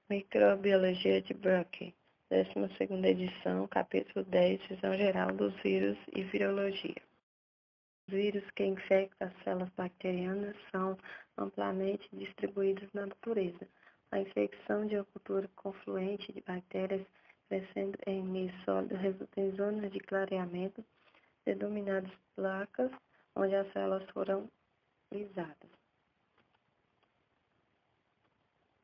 Microbiologia de Brock, 12ª edição, capítulo 10, visão geral dos vírus e virologia. Os vírus que infectam as células bacterianas são amplamente distribuídos na natureza. A infecção de uma cultura confluente de bactérias crescendo em meio sólido resulta em zonas de clareamento, denominadas placas, onde as células foram lisadas.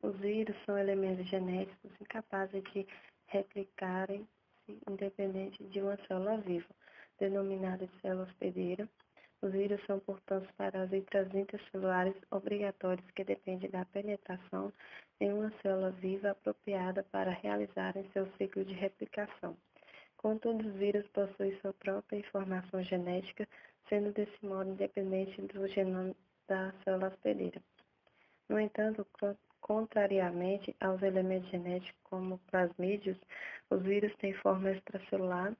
Os vírus são elementos genéticos incapazes de replicarem-se independente de uma célula viva, denominada de célula hospedeira. Os vírus são, portanto, parasitas intracelulares obrigatórios que dependem da penetração em uma célula viva apropriada para realizarem seu ciclo de replicação. Contudo, os vírus possuem sua própria informação genética, sendo desse modo independente do genoma da célula hospedeira. No entanto, contrariamente aos elementos genéticos como plasmídeos, os vírus têm forma extracelular.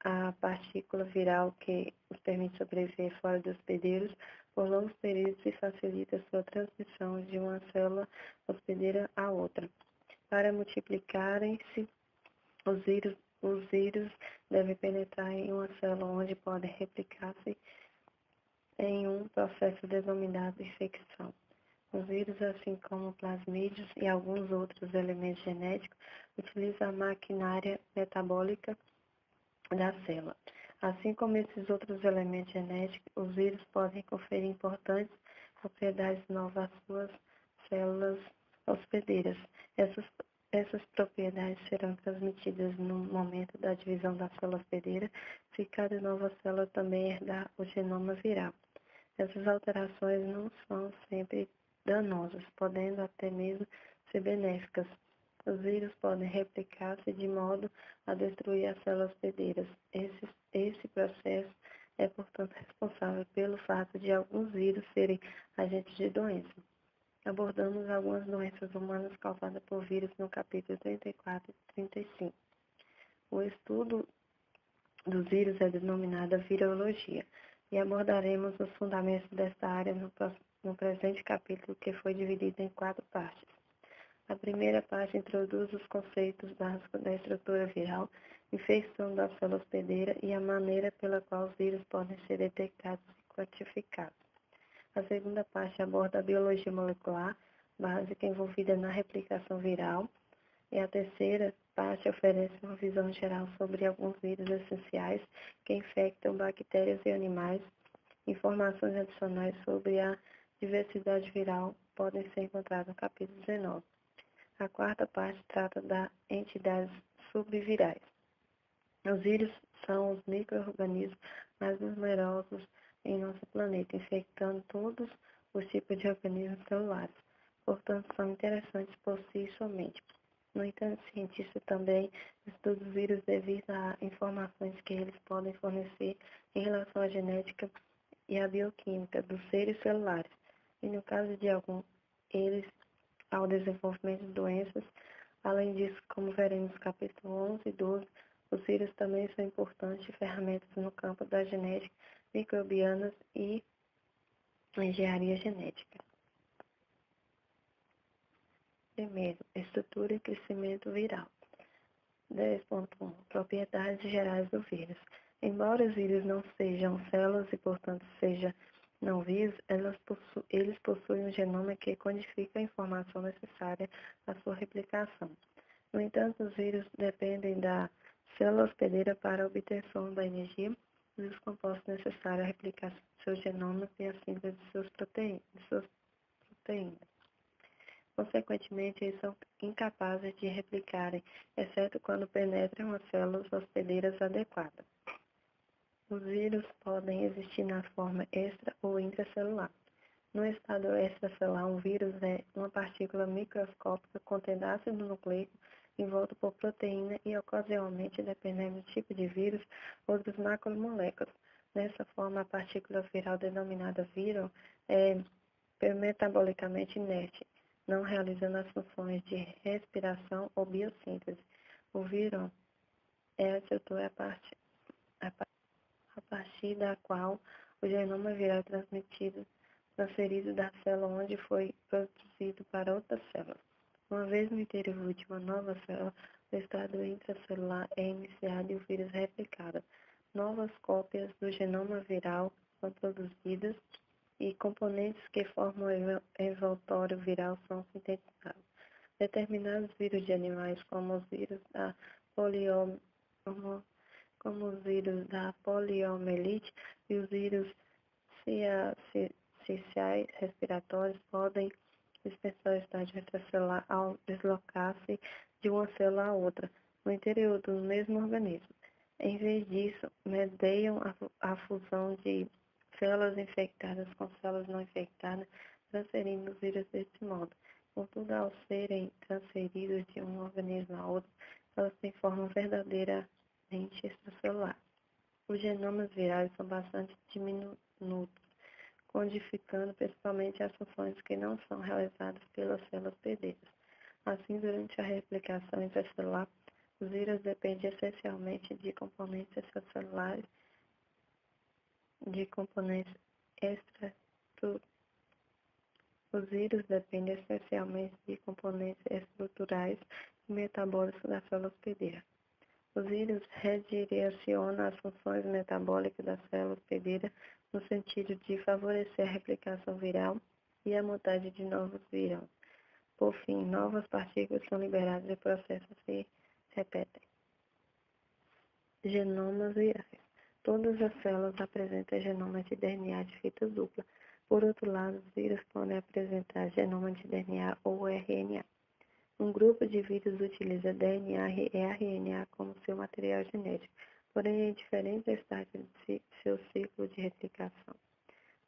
A partícula viral que os permite sobreviver fora dos hospedeiros por longos períodos e facilita sua transmissão de uma célula hospedeira a outra. Para multiplicarem-se, os vírus devem penetrar em uma célula onde podem replicar-se em um processo denominado infecção. Os vírus, assim como plasmídeos e alguns outros elementos genéticos, utilizam a maquinária metabólica da célula. Assim como esses outros elementos genéticos, os vírus podem conferir importantes propriedades novas às suas células hospedeiras. Essas propriedades serão transmitidas no momento da divisão da célula hospedeira, se cada nova célula também herdar o genoma viral. Essas alterações não são sempre danosas, podendo até mesmo ser benéficas. Os vírus podem replicar-se de modo a destruir as células hospedeiras. Esse processo é, portanto, responsável pelo fato de alguns vírus serem agentes de doença. Abordamos algumas doenças humanas causadas por vírus no capítulo 34 e 35. O estudo dos vírus é denominado virologia, e abordaremos os fundamentos desta área no presente capítulo, que foi dividido em 4 partes. A primeira parte introduz os conceitos básicos da estrutura viral, infecção da célula hospedeira e a maneira pela qual os vírus podem ser detectados e quantificados. A segunda parte aborda a biologia molecular básica envolvida na replicação viral, e a terceira parte oferece uma visão geral sobre alguns vírus essenciais que infectam bactérias e animais. Informações adicionais sobre a diversidade viral podem ser encontradas no capítulo 19. A quarta parte trata das entidades subvirais. Os vírus são os micro-organismos mais numerosos em nosso planeta, infectando todos os tipos de organismos celulares. Portanto, são interessantes por si somente. No entanto, cientistas também estudam os vírus devido a informações que eles podem fornecer em relação à genética e à bioquímica dos seres celulares. E no caso de algum, eles ao desenvolvimento de doenças. Além disso, como veremos no capítulo 11 e 12, os vírus também são importantes ferramentas no campo da genética, microbianas e engenharia genética. Primeiro, estrutura e crescimento viral. 10.1. Propriedades gerais do vírus. Embora os vírus não sejam células e, portanto, sejam não vivos, eles possuem um genoma que codifica a informação necessária à sua replicação. No entanto, os vírus dependem da célula hospedeira para a obtenção da energia e dos compostos necessários à replicação de seu genoma e à síntese de suas proteínas. Consequentemente, eles são incapazes de replicarem, exceto quando penetram as células hospedeiras adequadas. Os vírus podem existir na forma extra ou intracelular. No estado extracelular, um vírus é uma partícula microscópica contendo ácido nucleico envolto por proteína e, ocasionalmente, dependendo do tipo de vírus, outras macromoléculas. Dessa forma, a partícula viral denominada vírus é metabolicamente inerte, não realizando as funções de respiração ou biossíntese. O vírus é a estrutura a partir da qual o genoma viral é transferido da célula onde foi produzido para outra célula. Uma vez interior de uma nova célula, o estado intracelular é iniciado e o vírus é replicado. Novas cópias do genoma viral são produzidas e componentes que formam o envoltório viral são sintetizados. Determinados vírus de animais, como os vírus da poliomielite e os vírus sinciciais respiratórios, podem dispensar o estágio intracelular ao deslocar-se de uma célula a outra, no interior do mesmo organismo. Em vez disso, mediam a fusão de células infectadas com células não infectadas, transferindo os vírus desse modo. Contudo, ao serem transferidos de um organismo a outro, elas têm forma verdadeiramente extracelular. Os genomas virais são bastante diminutos, codificando principalmente as funções que não são realizadas pelas células hospedeiras. Assim, durante a replicação intracelular, os vírus dependem essencialmente de componentes extracelulares, Os vírus dependem essencialmente de componentes estruturais e metabólicos da célula hospedeira. Os vírus redirecionam as funções metabólicas da célula hospedeira no sentido de favorecer a replicação viral e a montagem de novos vírus. Por fim, novas partículas são liberadas e processos se repetem. Genomas virais. Todas as células apresentam genomas de DNA de fita dupla. Por outro lado, os vírus podem apresentar genoma de DNA ou RNA. Um grupo de vírus utiliza DNA e RNA como seu material genético, porém em diferentes estágios de seu ciclo de replicação.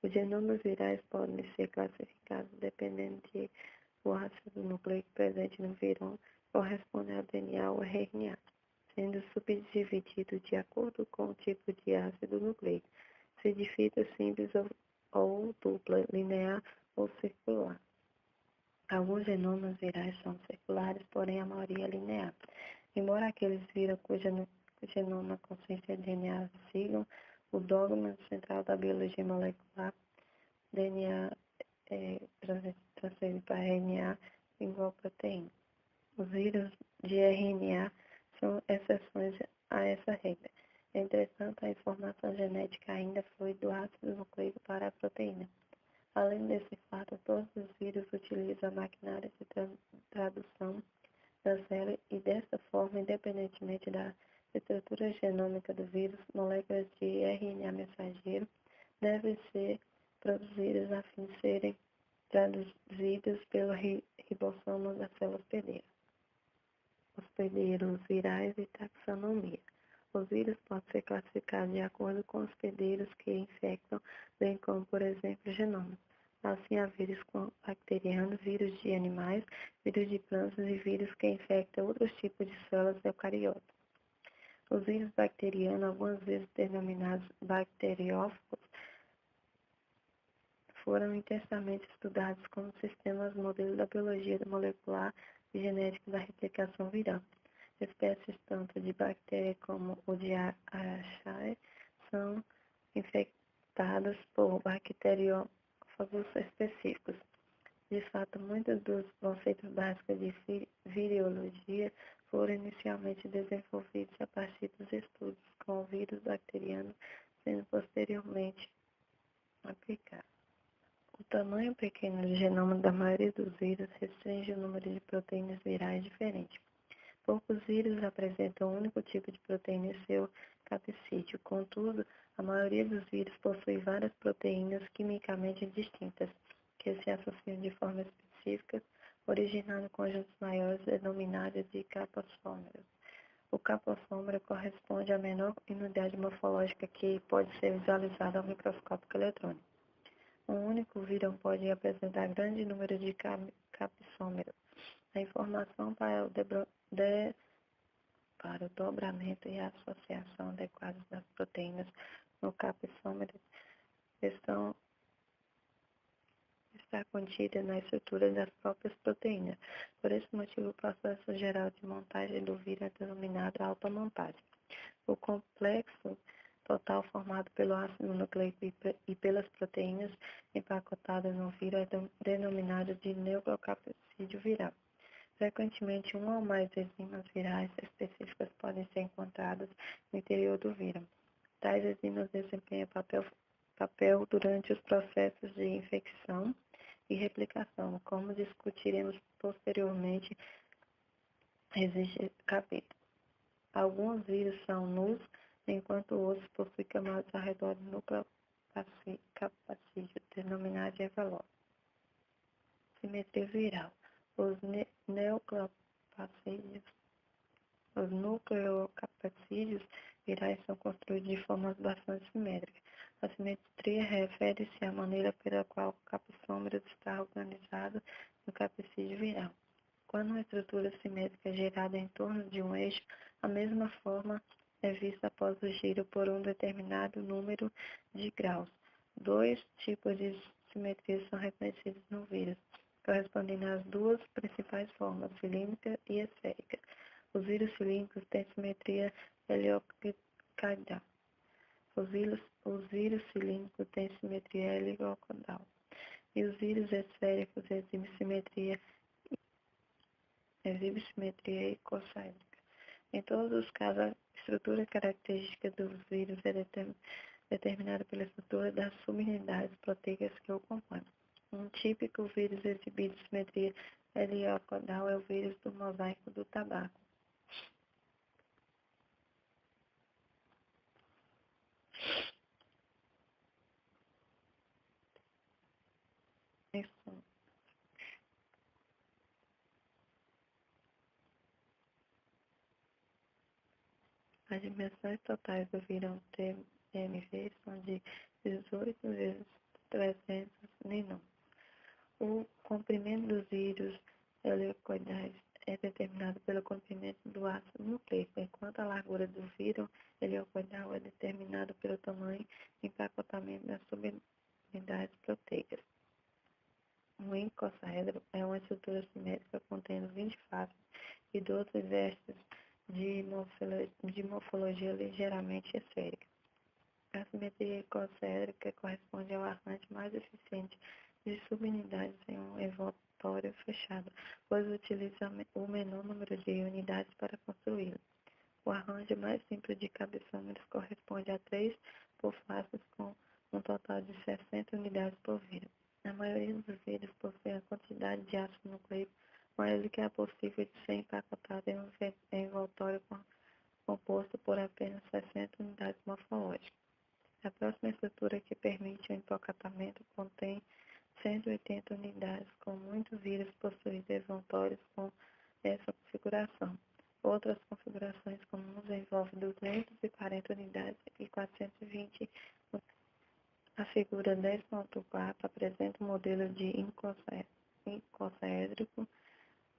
Os genomas virais podem ser classificados dependendo de o ácido nucleico presente no vírus corresponde ao DNA ou RNA, sendo subdividido de acordo com o tipo de ácido nucleico, se de fita simples ou dupla, linear ou circular. Alguns genomas virais são circulares, porém a maioria é linear. Embora aqueles vírus cujo genoma consiste de DNA sigam o dogma central da biologia molecular, DNA transferido para RNA igual proteína. Os vírus de RNA são exceções a essa regra. Entretanto, a informação genética ainda flui do ácido nucleico para a proteína. Além desse fato, todos os vírus utilizam a maquinária de tradução da célula e, dessa forma, independentemente da estrutura genômica do vírus, moléculas de RNA mensageiro devem ser produzidas a fim de serem traduzidas pelo ribossomo da célula hospedeira. Hospedeiros virais e taxonomia. Os vírus podem ser classificados de acordo com os hospedeiros que infectam, bem como, por exemplo, genomas. Assim, há vírus bacterianos, vírus de animais, vírus de plantas e vírus que infectam outros tipos de células eucariotas. Os vírus bacterianos, algumas vezes denominados bacteriófagos, foram intensamente estudados como sistemas modelo da biologia molecular e genética da replicação viral. Espécies tanto de bactérias como o de Archaea são infectadas por bacteriófagos específicos. De fato, muitos dos conceitos básicos de virologia foram inicialmente desenvolvidos a partir dos estudos com o vírus bacteriano, sendo posteriormente aplicados. O tamanho pequeno do genoma da maioria dos vírus restringe o número de proteínas virais diferentes. Poucos vírus apresentam um único tipo de proteína em seu capsídeo. Contudo, a maioria dos vírus possui várias proteínas quimicamente distintas, que se associam de forma específica, originando conjuntos maiores denominados de capossômeros. O capossômero corresponde à menor unidade morfológica que pode ser visualizada ao microscópio eletrônico. Um único vírus pode apresentar grande número de capossômeros. A informação para o dobramento e a associação adequadas das proteínas no capossômero está contida na estrutura das próprias proteínas. Por esse motivo, o processo geral de montagem do vírus é denominado automontagem. O complexo total formado pelo ácido nucleico e pelas proteínas empacotadas no vírus é denominado de nucleocapsídeo viral. Frequentemente, uma ou mais enzimas virais específicas podem ser encontradas no interior do vírus. Tais enzimas desempenham papel durante os processos de infecção e replicação. Como discutiremos posteriormente, existe capítulo. Alguns vírus são nus, enquanto outros possuem camadas ao redor do núcleo capacídeo, denominado envelope. Simetria viral. Os nucleocapsídeos virais são construídos de forma bastante simétrica. A simetria refere-se à maneira pela qual o capsômero está organizado no capsídeo viral. Quando uma estrutura simétrica é gerada em torno de um eixo, a mesma forma é vista após o giro por um determinado número de graus. Dois tipos de simetria são reconhecidos no vírus, correspondendo às duas principais formas, cilíndrica e esférica. Os vírus cilíndricos têm simetria helicoidal. Os vírus cilíndricos têm simetria helicoidal. E os vírus esféricos exibem simetria icossaédrica. Em todos os casos, a estrutura característica dos vírus é determinada pela estrutura das subunidades proteicas que o compõem. Um típico vírus exibindo simetria helicoidal é o vírus do mosaico do tabaco. As dimensões totais do vírus TMV são de 18 vezes 300 nm. O comprimento dos vírus helicoidais é determinado pelo comprimento do ácido nucleico, enquanto a largura do vírus helicoidal é determinada pelo tamanho e empacotamento das subunidades proteicas. Um icossaedro é uma estrutura simétrica contendo 20 faces e 12 vestes de morfologia ligeiramente esférica. A simetria icossaédrica corresponde ao arranjo mais eficiente de subunidades em um envoltório fechado, pois utiliza o menor número de unidades para construí-lo. O arranjo mais simples de cabeçômeros corresponde a 3 por faces com um total de 60 unidades por vírus. A maioria dos vírus possui a quantidade de ácido nucleico maior do que é possível de ser empacotado em um envoltório composto por apenas 60 unidades morfológicas. A próxima estrutura que permite o empacotamento contém 180 unidades, com muitos vírus possuem envoltórios com essa configuração. Outras configurações comuns envolvem 240 unidades e 420. A figura 10.4 apresenta um modelo de icossaédrico.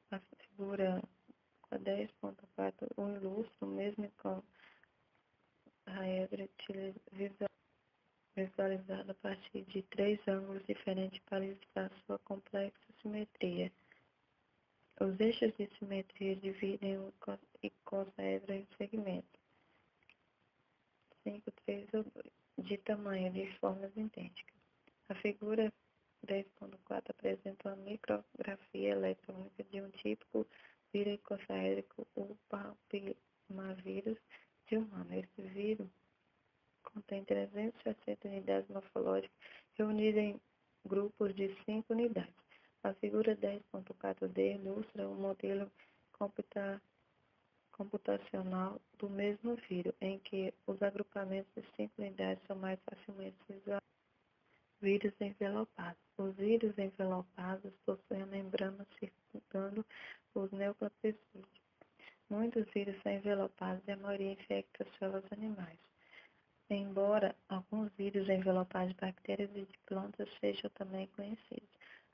A figura 10.4 ilustra o mesmo icossaedro visualizado a partir de 3 ângulos diferentes para ilustrar sua complexa simetria. Os eixos de simetria dividem o icossaedro em segmentos 5, 3 ou 2, de tamanho de formas idênticas. A figura 10.4 apresenta uma micrografia eletrônica de um típico vírus icossaédrico, o papilomavírus de humano. Esse vírus contém 360 unidades morfológicas reunidas em grupos de 5 unidades. A figura 10.4d ilustra um modelo computacional do mesmo vírus, em que os agrupamentos de 5 unidades são mais facilmente visualizados. Vírus envelopados. Os vírus envelopados possuem a membrana circundando os neocapsídeos. Muitos vírus são envelopados e a maioria infecta células animais. Embora alguns vírus envelopados de bactérias e de plantas sejam também conhecidos.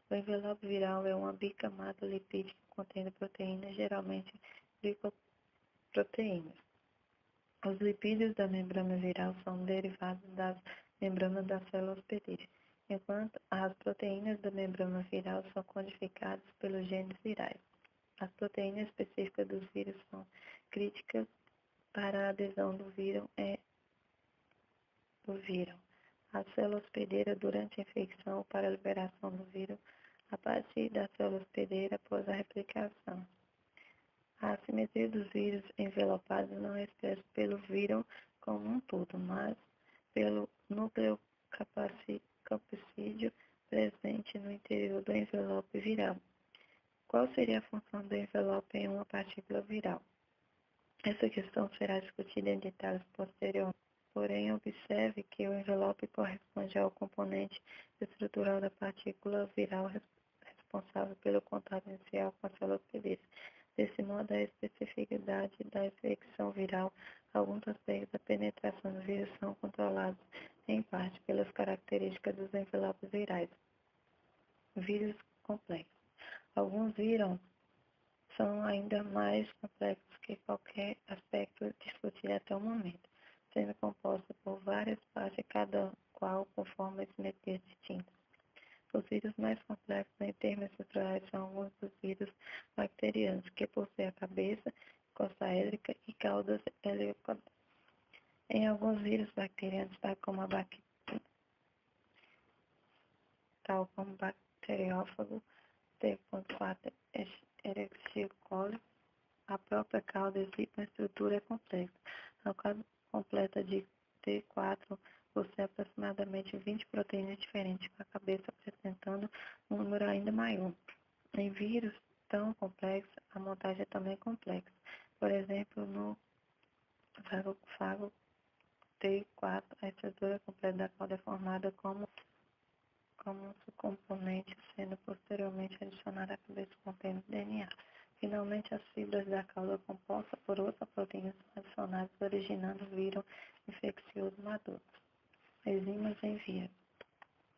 O envelope viral é uma bicamada lipídica contendo proteínas, geralmente glicoproteínas. Os lipídios da membrana viral são derivados das membranas da célula hospedeira, enquanto as proteínas da membrana viral são codificadas pelos genes virais. As proteínas específicas dos vírus são críticas para a adesão do vírus. A célula hospedeira durante a infecção para a liberação do vírus a partir da célula hospedeira após a replicação. maioria dos vírus envelopados não é expresso pelo vírus como um todo, mas pelo núcleo capsídeo presente no interior do envelope viral. Qual seria a função do envelope em uma partícula viral? Essa questão será discutida em detalhes posteriormente. Porém, observe que o envelope corresponde ao componente estrutural da partícula viral responsável pelo contato inicial com a célula hospedeira. Desse modo, a especificidade da infecção viral, alguns aspectos da penetração do vírus são controlados, em parte, pelas características dos envelopes virais. Vírus complexos. Alguns vírus são ainda mais complexos que qualquer aspecto discutido até o momento, sendo composta por várias partes, cada qual com formas distintas. Os vírus mais complexos em termos estruturais são alguns dos vírus bacterianos, que possuem a cabeça costaédrica e caudas helicoidais. Em alguns vírus bacterianos, tal como bacteriófago T.4 Escherichia coli, a própria cauda exibe uma estrutura complexa. A cauda completa de T4 possui aproximadamente 20 proteínas diferentes, com a cabeça apresentando um número ainda maior. Em vírus tão complexos, a montagem é também complexa. Por exemplo, no fagofago T4, a estrutura completa da cauda é formada como um subcomponente, sendo posteriormente adicionada à cabeça contendo DNA. Finalmente, as fibras da cauda composta por outras proteínas são adicionadas, originando vírus infeccioso maduro. Enzimas em via.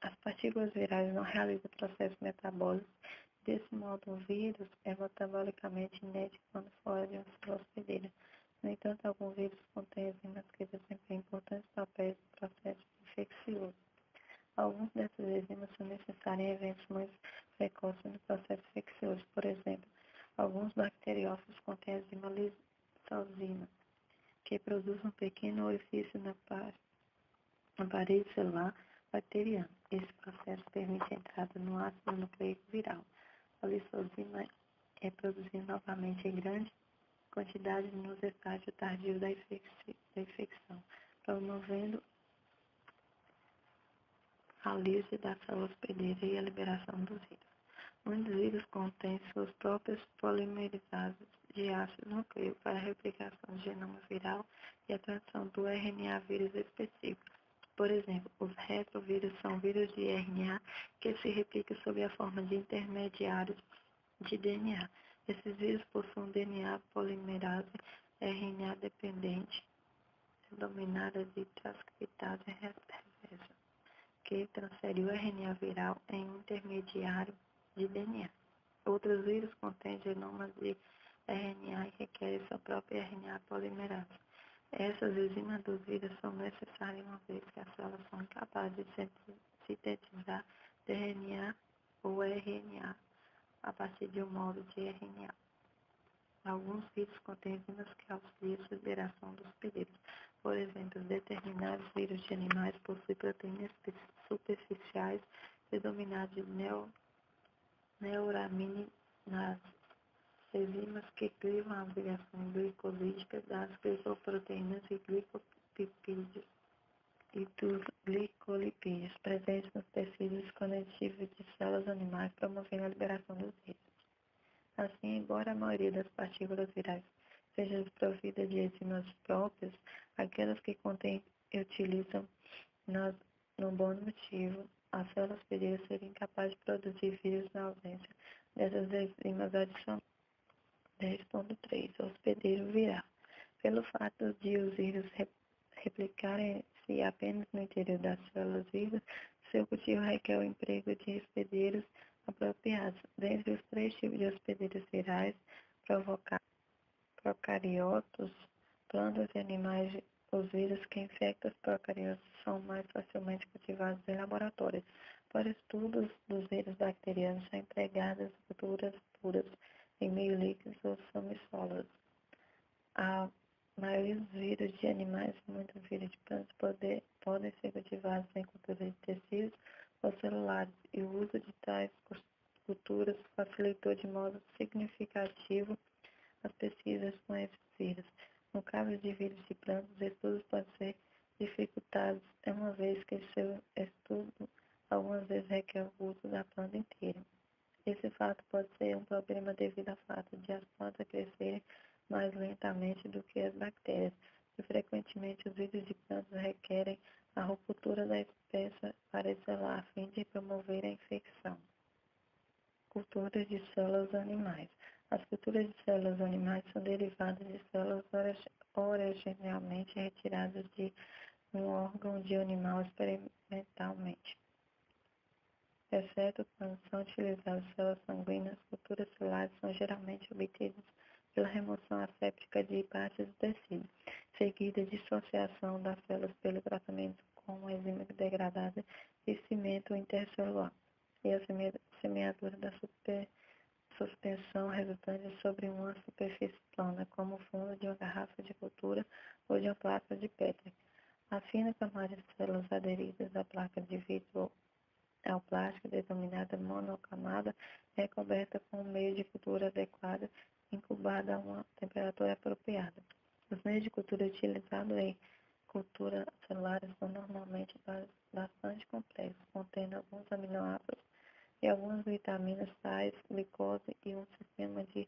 As partículas virais não realizam processos metabólicos. Desse modo, o vírus é metabolicamente inerte quando fora de uma célula hospedeira. No entanto, alguns vírus contêm enzimas que desempenham importantes papéis no processo infeccioso. Algumas dessas enzimas são necessárias em eventos muito precoces no processo infeccioso. Por exemplo, alguns bacteriófagos contêm a enzima lisozima, que produz um pequeno orifício na parede celular bacteriana. Esse processo permite a entrada no ácido nucleico viral. A lisozima é produzida novamente em grande quantidade nos estágios tardios da infecção, promovendo a lise da célula hospedeira e a liberação dos vírus. Muitos vírus contêm suas próprias polimerizadas de ácido nucleico para a replicação do genoma viral e a transcrição do RNA vírus específico. Por exemplo, os retrovírus são vírus de RNA que se replicam sob a forma de intermediários de DNA. Esses vírus possuem DNA polimerase RNA dependente, denominada de transcriptase reversa, que transfere o RNA viral em um intermediário de DNA. Outros vírus contêm genomas de RNA e requerem sua própria RNA polimerase. Essas enzimas dos vírus são necessárias uma vez que as células são incapazes de sintetizar DNA ou RNA a partir de um modo de RNA. Alguns vírus contêm enzimas que auxiliam a liberação dos hospedeiro. Por exemplo, determinados vírus de animais possuem proteínas superficiais denominadas de neuraminases, enzimas que clivam a ligação glicolítica das glicoproteínas e glicopeptídeos e dos glicolipídios presentes nos tecidos conectivos de células animais, promovendo a liberação dos vírus. Assim, embora a maioria das partículas virais seja desprovida de enzimas próprias, aquelas que contêm e utilizam no bom motivo, as células hospedeira seriam incapazes de produzir vírus na ausência dessas enzimas adicionais. 10.3 Hospedeiro viral. Pelo fato de os vírus replicarem-se apenas no interior das células vivas, seu cultivo requer o emprego de hospedeiros apropriados. Dentre os 3 tipos de hospedeiros virais procariotos, plantas e animais, os vírus que infectam os procariotos são mais facilmente cultivados em laboratórios. Para estudos dos vírus bacterianos são empregadas culturas puras em meio líquido ou semi-sólidos. A maioria dos vírus de animais e muitos vírus de plantas podem ser cultivados em culturas de tecidos ou celulares, e o uso de tais culturas facilitou de modo significativo as pesquisas com esses vírus. No caso de vírus de plantas, os estudos podem ser dificultados, uma vez que seu estudo algumas vezes requer o uso da planta inteira. Esse fato pode ser um problema devido ao fato de as plantas crescerem mais lentamente do que as bactérias, e frequentemente os vírus de plantas requerem a ruptura da espécie para isolar a fim de promover a infecção. Culturas de células animais. As culturas de células animais são derivadas de células originalmente retiradas de um órgão de animal experimentalmente. Exceto quando são utilizadas células sanguíneas, culturas celulares são geralmente obtidas pela remoção asséptica de partes do tecido, seguida de dissociação das células pelo tratamento com enzima degradada de cimento intercelular e a semeadura da suspensão resultante sobre uma superfície plana, como o fundo de uma garrafa de cultura ou de uma placa de Petri. A fina camada de células aderidas à placa de vidro ao plástico, denominada monocamada, é coberta com um meio de cultura adequado, incubada a uma temperatura apropriada. Os meios de cultura utilizados em culturas celulares são normalmente bastante complexos, contendo alguns aminoácidos e algumas vitaminas, sais, glicose e um sistema de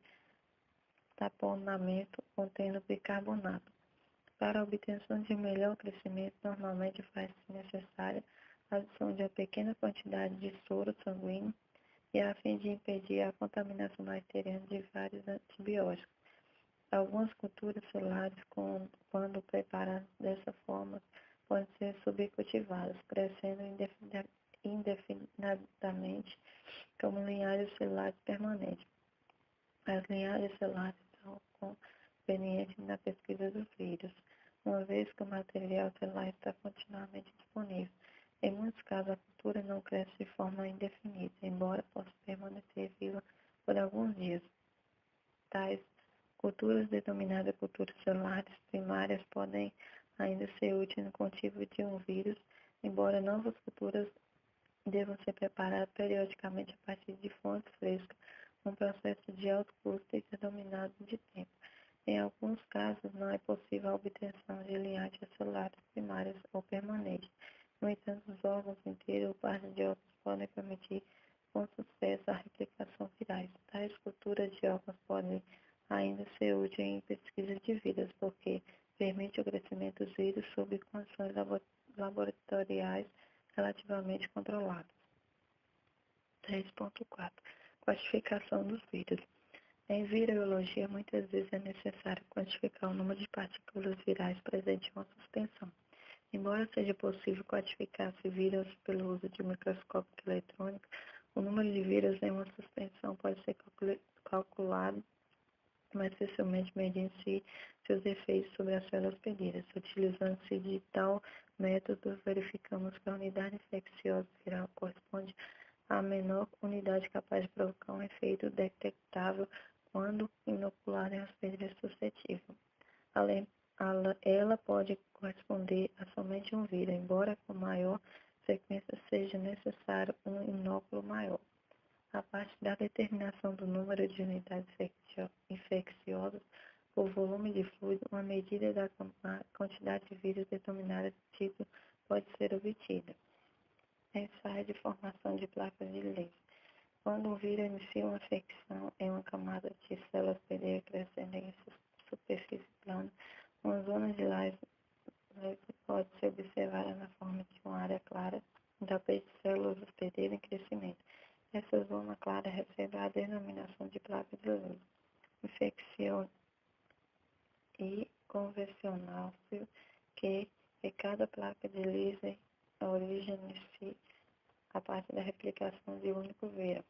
taponamento contendo bicarbonato. Para a obtenção de melhor crescimento, normalmente faz-se necessária a adição de uma pequena quantidade de soro sanguíneo e a fim de impedir a contaminação bacteriana de vários antibióticos. Algumas culturas celulares, quando preparadas dessa forma, podem ser subcultivadas, crescendo indefinidamente como linhagens celulares permanentes. As linhagens celulares são convenientes na pesquisa dos vírus, uma vez que o material celular está continuamente disponível. Em muitos casos, a cultura não cresce de forma indefinida, embora possa permanecer viva por alguns dias. Tais culturas, denominadas culturas celulares primárias, podem ainda ser úteis no cultivo de um vírus, embora novas culturas devam ser preparadas periodicamente a partir de fontes frescas, um processo de alto custo e determinado de tempo. Em alguns casos, não é possível a obtenção de linhagens celulares primárias ou permanentes. No entanto, os órgãos inteiros ou partes de órgãos podem permitir com sucesso a replicação virais. Tais culturas de órgãos podem ainda ser úteis em pesquisa de vírus, porque permite o crescimento dos vírus sob condições laboratoriais relativamente controladas. 3.4 Quantificação dos vírus. Em virologia, muitas vezes é necessário quantificar o número de partículas virais presentes em uma suspensão. Embora seja possível quantificar-se vírus pelo uso de microscópio eletrônico, o número de vírus em uma suspensão pode ser calculado mais facilmente medindo-se seus efeitos sobre as células hospedeira. Utilizando-se de tal método, verificamos que a unidade infecciosa viral corresponde à menor unidade capaz de provocar um efeito detectável quando inoculada em hospedeira suscetível. Ela pode corresponder a somente um vírus, embora com maior frequência seja necessário um inóculo maior. A partir da determinação do número de unidades infecciosas por volume de fluido, uma medida da quantidade de vírus determinada de tipo pode ser obtida. Ensaio de formação de placas de Lesch. Quando um vírus inicia uma infecção em uma camada de células hospedeira crescendo em superfície plana, uma zona de Lesch pode ser observada na forma de uma área clara da de células hospedeiras em crescimento. Essa zona clara recebe a denominação de placa de Lesch. Infecção e convencional-se que cada placa de Lesch origina-se a partir da replicação de um único vírus.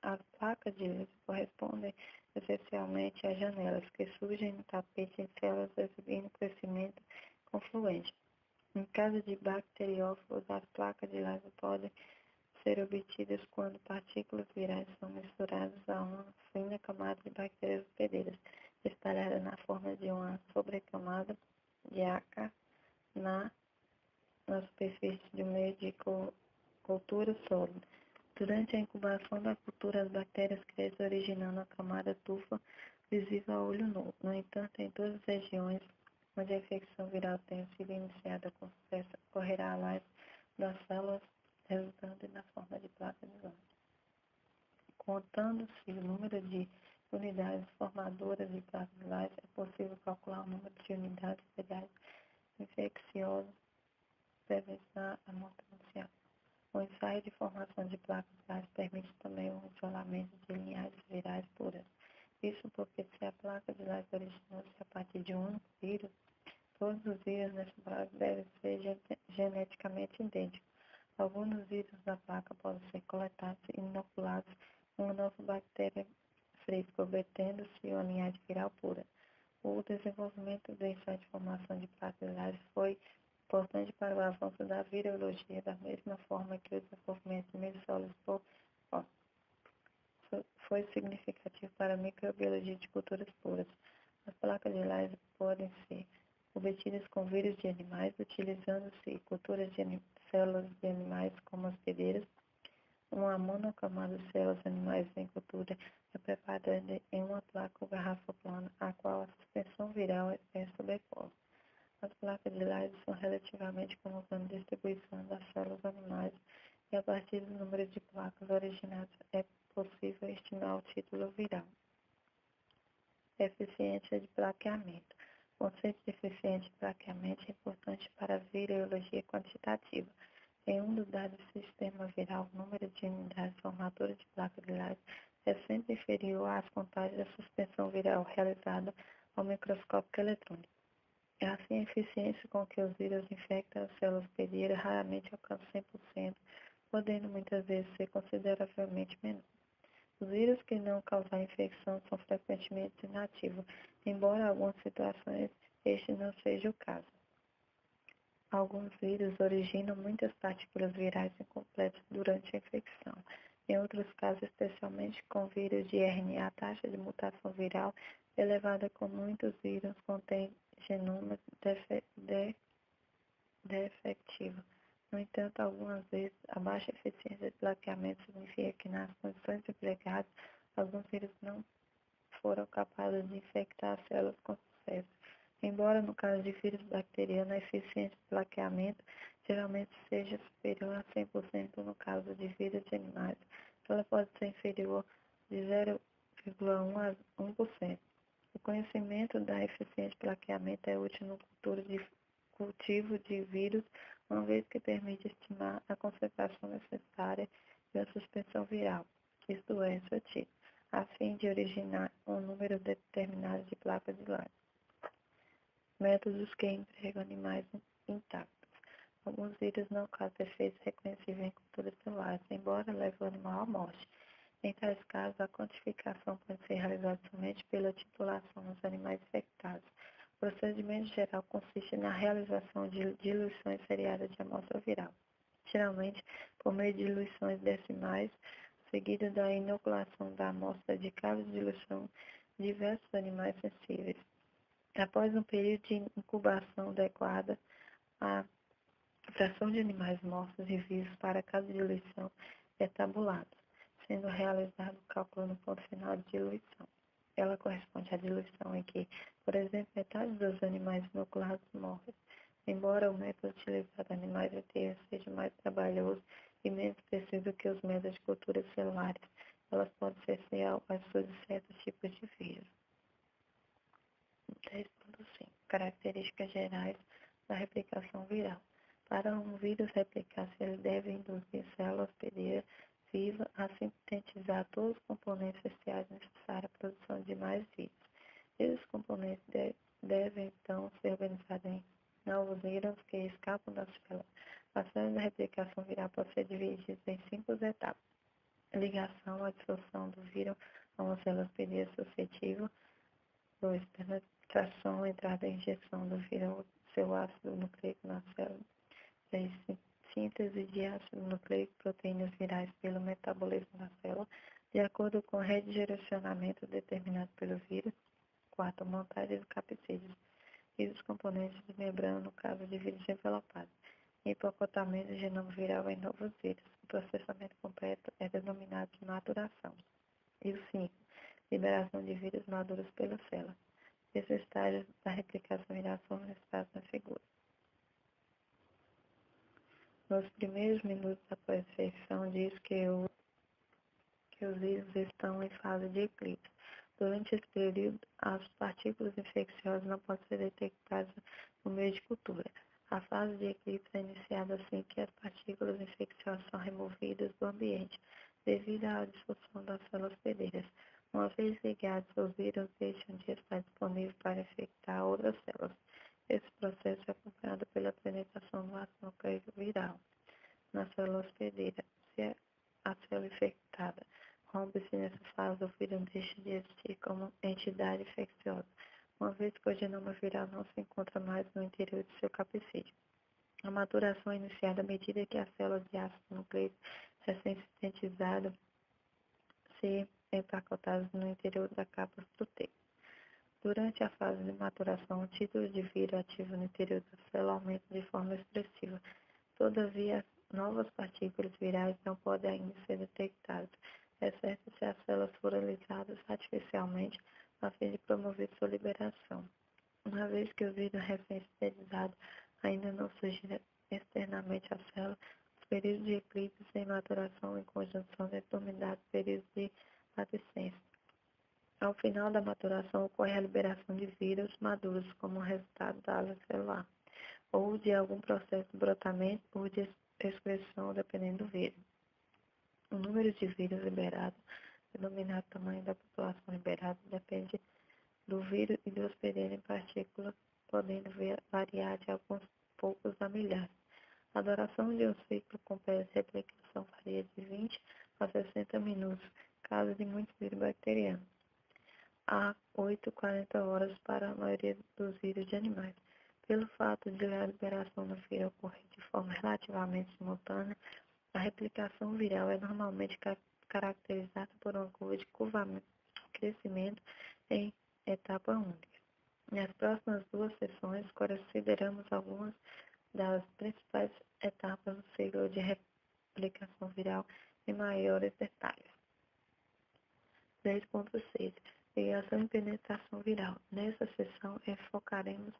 As placas de Lesch correspondem essencialmente às janelas que surgem no tapete em células exibindo crescimento confluente. Em caso de bacteriófagos, as placas de Lesch podem ser obtidas quando partículas virais são misturadas a uma fina camada de bactérias hospedeiras, espalhada na forma de uma sobrecamada de ácar na superfície de um meio de cultura sólida. Durante a incubação da cultura, as bactérias crescem originando a camada tufa visível a olho nu. No entanto, em todas as regiões onde a infecção viral tenha sido iniciada com sucesso, ocorrerá a lase das células, resultando na forma de placa de lase. Contando-se o número de unidades formadoras de placas de lase, é possível calcular o número de unidades virais infecciosas presentes na amostra inicial. O ensaio de formação de placas virais permite também o isolamento de linhagens virais puras. Isso porque se a placa de lase originou-se a partir de um único vírus, todos os vírus nessa placa devem ser geneticamente idênticos. Alguns dos vírus da placa podem ser coletados e inoculados em uma nova bactéria fresca, obtendo-se uma linhagem viral pura. O desenvolvimento do ensaio de formação de placas virais foi importante para o avanço da virologia, da mesma forma que o desenvolvimento de meios sólidos foi significativo para a microbiologia de culturas puras. As placas de lase podem ser obtidas com vírus de animais, utilizando-se culturas de células de animais como hospedeiras. Uma monocamada de células animais em cultura é preparada em uma placa ou garrafa plana, a qual a suspensão viral é sobreposta. As placas de lase são relativamente comuns na distribuição das células animais e a partir do número de placas originadas é possível estimar o título viral. Eficiência de plaqueamento. O conceito de eficiência de plaqueamento é importante para a virologia quantitativa. Em um dos dados do sistema viral, o número de unidades formadoras de placas de lase é sempre inferior às contagens da suspensão viral realizada ao microscópio eletrônico. Assim, a eficiência com que os vírus infectam as células hospedeira raramente alcança 100%, podendo muitas vezes ser consideravelmente menor. Os vírus que não causam infecção são frequentemente inativos, embora em algumas situações este não seja o caso. Alguns vírus originam muitas partículas virais incompletas durante a infecção. Em outros casos, especialmente com vírus de RNA, a taxa de mutação viral elevada com muitos vírus contém genoma defectivo. No entanto, algumas vezes, a baixa eficiência de plaqueamento significa que nas condições empregadas, alguns vírus não foram capazes de infectar as células com sucesso. Embora no caso de vírus bacterianos, a eficiência de plaqueamento geralmente seja superior a 100% no caso de vírus de animais, ela pode ser inferior de 0,1 a 1%. O conhecimento da eficiência de plaqueamento é útil no cultivo de vírus, uma vez que permite estimar a concentração necessária de uma suspensão viral, isto é, seu tipo, a fim de originar um número determinado de placas de lase. Métodos que empregam animais intactos. Alguns vírus não causam efeitos reconhecíveis em culturas celulares, embora levem o animal à morte. Em tais casos, a quantificação pode ser realizada somente pela titulação dos animais infectados. O procedimento geral consiste na realização de diluições seriadas de amostra viral, geralmente por meio de diluições decimais, seguida da inoculação da amostra de cada diluição de diversos animais sensíveis. Após um período de incubação adequada, a fração de animais mortos e vivos para cada diluição é tabulada, sendo realizado o cálculo no ponto final de diluição. Ela corresponde à diluição em que, por exemplo, metade dos animais inoculados morrem. Embora o método utilizado em animais inteiros seja mais trabalhoso e menos preciso que os métodos de culturas celulares, elas podem ser fiel a certos tipos de vírus. 10.5 Características gerais da replicação viral. Para um vírus replicar-se, ele deve induzir a célula hospedeira viva a sintetizar todos os componentes essenciais necessários à produção de mais vírus. Esses componentes devem, então, ser organizados em novos vírus que escapam da célula. A célula da replicação viral pode ser dividida em 5 etapas. Ligação, absorção do vírus a uma célula hospedeira suscetível. 2. Penetração, entrada e injeção do vírus, seu ácido nucleico na célula. 3. Síntese de ácido nucleico e proteínas virais pelo metabolismo da célula, de acordo com o redirecionamento determinado pelo vírus. 4. Montagem dos capsídeos e dos componentes de membrana no caso de vírus envelopados. Empacotamento de genoma viral em novos vírus. O processamento completo é denominado de maturação. E o 5. Liberação de vírus maduros pela célula. Esses estágios da replicação viral são listados na figura. Nos primeiros minutos após a infecção, diz que os vírus estão em fase de eclipse. Durante esse período, as partículas infecciosas não podem ser detectadas no meio de cultura. A fase de eclipse é iniciada assim que as partículas infecciosas são removidas do ambiente, devido à disfunção das células hospedeiras. Uma vez ligados, os vírus deixam de estar disponíveis para infectar outras células. Esse processo é acompanhado pela penetração do ácido nucleico viral na célula hospedeira. Se a célula infectada rompe-se nessa fase, o vírus deixa de existir como entidade infecciosa, uma vez que o genoma viral não se encontra mais no interior de seu capsídeo. A maturação é iniciada à medida que as células de ácido nucleico recém-sintetizadas se empacotadas no interior da capa proteica. Durante a fase de maturação, o título de vírus ativo no interior da célula aumenta de forma expressiva. Todavia, novas partículas virais não podem ainda ser detectadas, exceto se as células forem lisadas artificialmente a fim de promover sua liberação. Uma vez que o vírus recém-sintetizado ainda não surgir externamente à célula, os períodos de eclipse e maturação em conjunção são denominados períodos de latência. Ao final da maturação, ocorre a liberação de vírus maduros como resultado da ala celular, ou de algum processo de brotamento ou de excreção, dependendo do vírus. O número de vírus liberados, denominado tamanho da população liberada, depende do vírus e do hospedeiro em partículas, podendo variar de alguns poucos a milhares. A duração de um ciclo completo de replicação varia de 20 a 60 minutos, caso de muitos vírus bacterianos, a 8 a 40 horas para a maioria dos vírus de animais. Pelo fato de a liberação do vírus ocorrer de forma relativamente simultânea, a replicação viral é normalmente caracterizada por uma curva de crescimento em etapa única. Nas próximas duas sessões, consideramos algumas das principais etapas do ciclo de replicação viral em maiores detalhes. 3.6. Ligação e penetração viral. Nessa sessão, enfocaremos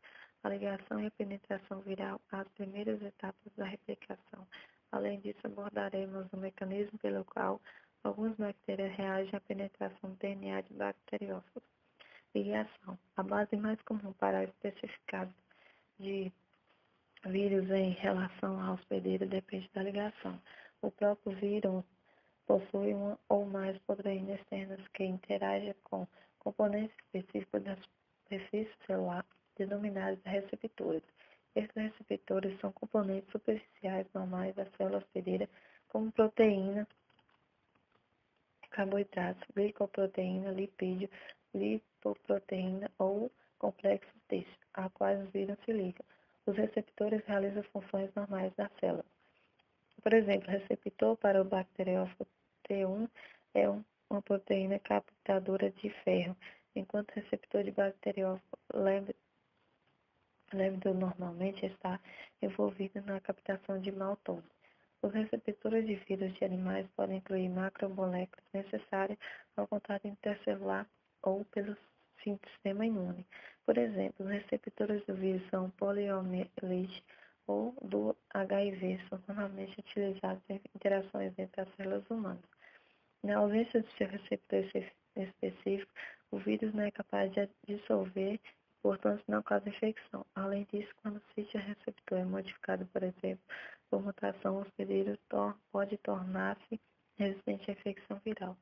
a ligação e a penetração viral às primeiras etapas da replicação. Além disso, abordaremos o mecanismo pelo qual algumas bactérias reagem à penetração do DNA de bacteriófagos. Ligação. A base mais comum para o especificado de vírus em relação ao hospedeiro depende da ligação. O próprio vírus possui uma ou mais proteínas externas que interagem com componentes específicos da superfície celular, denominados receptores. Esses receptores são componentes superficiais normais da célula hospedeira, como proteína, carboidratos, glicoproteína, lipídio, lipoproteína ou complexos destes, a quais os vírus se ligam. Os receptores realizam funções normais da célula. Por exemplo, o receptor para o bacteriófago T1 é uma proteína captadora de ferro, enquanto o receptor de bacteriófago Lambda normalmente está envolvido na captação de maltose. Os receptores de vírus de animais podem incluir macromoléculas necessárias ao contato intercelular ou pelo sistema imune. Por exemplo, os receptores do vírus são poliomielite ou do HIV são normalmente utilizados em interações entre as células humanas. Na ausência de seu receptor específico, o vírus não é capaz de dissolver, portanto não causa infecção. Além disso, quando o sítio receptor é modificado, por exemplo, por mutação, o hospedeiro pode tornar-se resistente à infecção viral.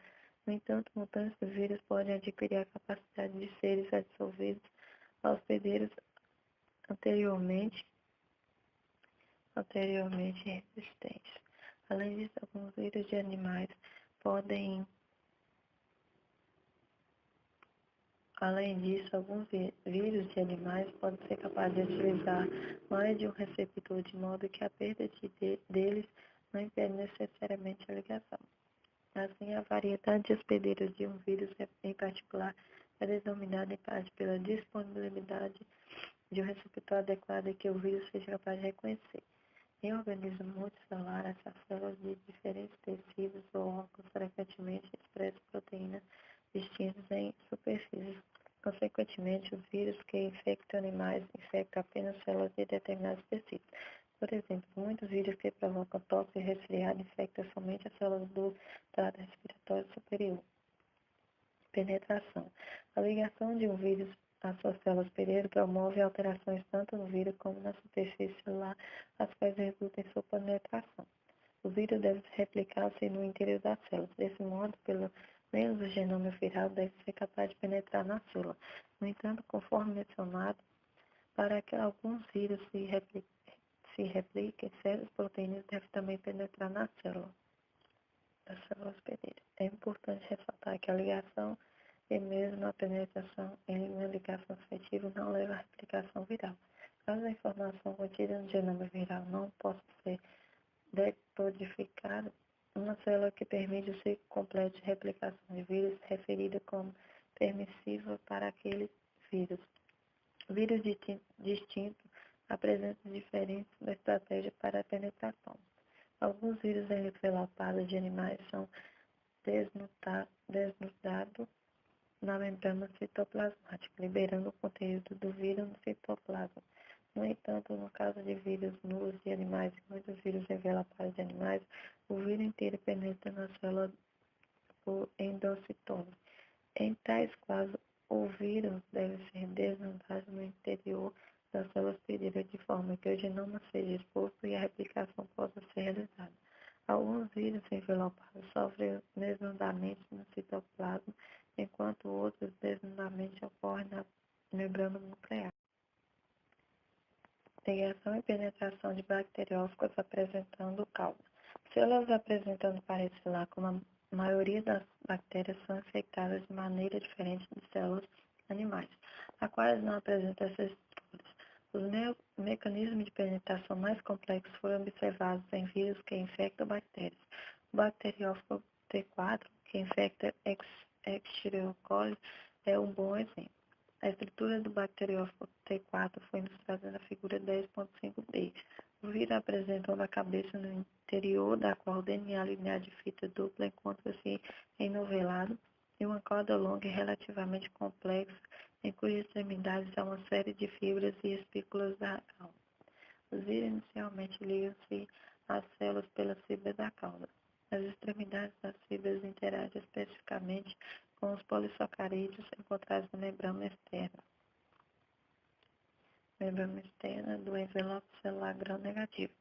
No entanto, mutantes do vírus podem adquirir a capacidade de serem adsorvidos aos hospedeiros anteriormente resistentes. Além disso, alguns vírus de animais podem ser capazes de utilizar mais de um receptor, de modo que a perda deles não impede necessariamente a ligação. Assim, a variedade de hospedeiros de um vírus em particular é denominada em parte pela disponibilidade de um receptor adequado que o vírus seja capaz de reconhecer. Em organismo multicelular, essas células de diferentes tecidos ou órgãos frequentemente expressam proteínas distintas em superfícies. Consequentemente, os vírus que infectam animais infectam apenas células de determinados tecidos. Por exemplo, muitos vírus que provocam tosse e resfriado infectam somente as células do trato respiratório superior. Penetração. A ligação de um vírus às suas células hospedeiro promove alterações tanto no vírus como na superfície celular, as quais resultam em sua penetração. O vírus deve replicar-se no interior das células. Desse modo, pelo menos o genoma viral deve ser capaz de penetrar na célula. No entanto, conforme mencionado, para que alguns vírus se repliquem, certas proteínas devem também penetrar na célula. Da célula hospedeira. É importante ressaltar que a ligação e mesmo a penetração em uma ligação afetiva não leva à replicação viral. Caso a informação contida no genoma viral não possa ser decodificada, uma célula que permite o ciclo completo de replicação de vírus é referida como permissiva para aquele vírus. Vírus distintos apresentam diferentes estratégias para a penetração. Alguns vírus envelopados de animais são desnudados na membrana citoplasmática, liberando o conteúdo do vírus no citoplasma. No entanto, no caso de vírus nus de animais e muitos vírus envelopados de animais, o vírus inteiro penetra na célula por endocitose. Em tais casos, o vírus deve ser desnudado no interior das células hospedeira de forma que o genoma seja exposto e a replicação possa ser realizada. Alguns vírus envelopados sofrem desnudamento no citoplasma, enquanto outros desnudamentos ocorrem na membrana nuclear. Ligação e penetração de bacteriófagos apresentando cauda. Células apresentando parecilar com a maioria das bactérias são infectadas de maneira diferente de células animais, as quais não apresentam essas estruturas. Os mecanismos de penetração mais complexos foram observados em vírus que infectam bactérias. O bacteriófago T4, que infecta Escherichia coli, é um bom exemplo. A estrutura do bacteriófago T4 foi ilustrada na figura 10.5d. O vírus apresenta uma cabeça no interior da qual o DNA linear de fita dupla encontra-se enovelado e uma cauda longa e relativamente complexa, em cujas extremidades há uma série de fibras e espículas da cauda. Os vírus inicialmente ligam-se às células pelas fibras da cauda. As extremidades das fibras interagem especificamente com os polissacarídeos encontrados na membrana externa do envelope celular gram-negativo.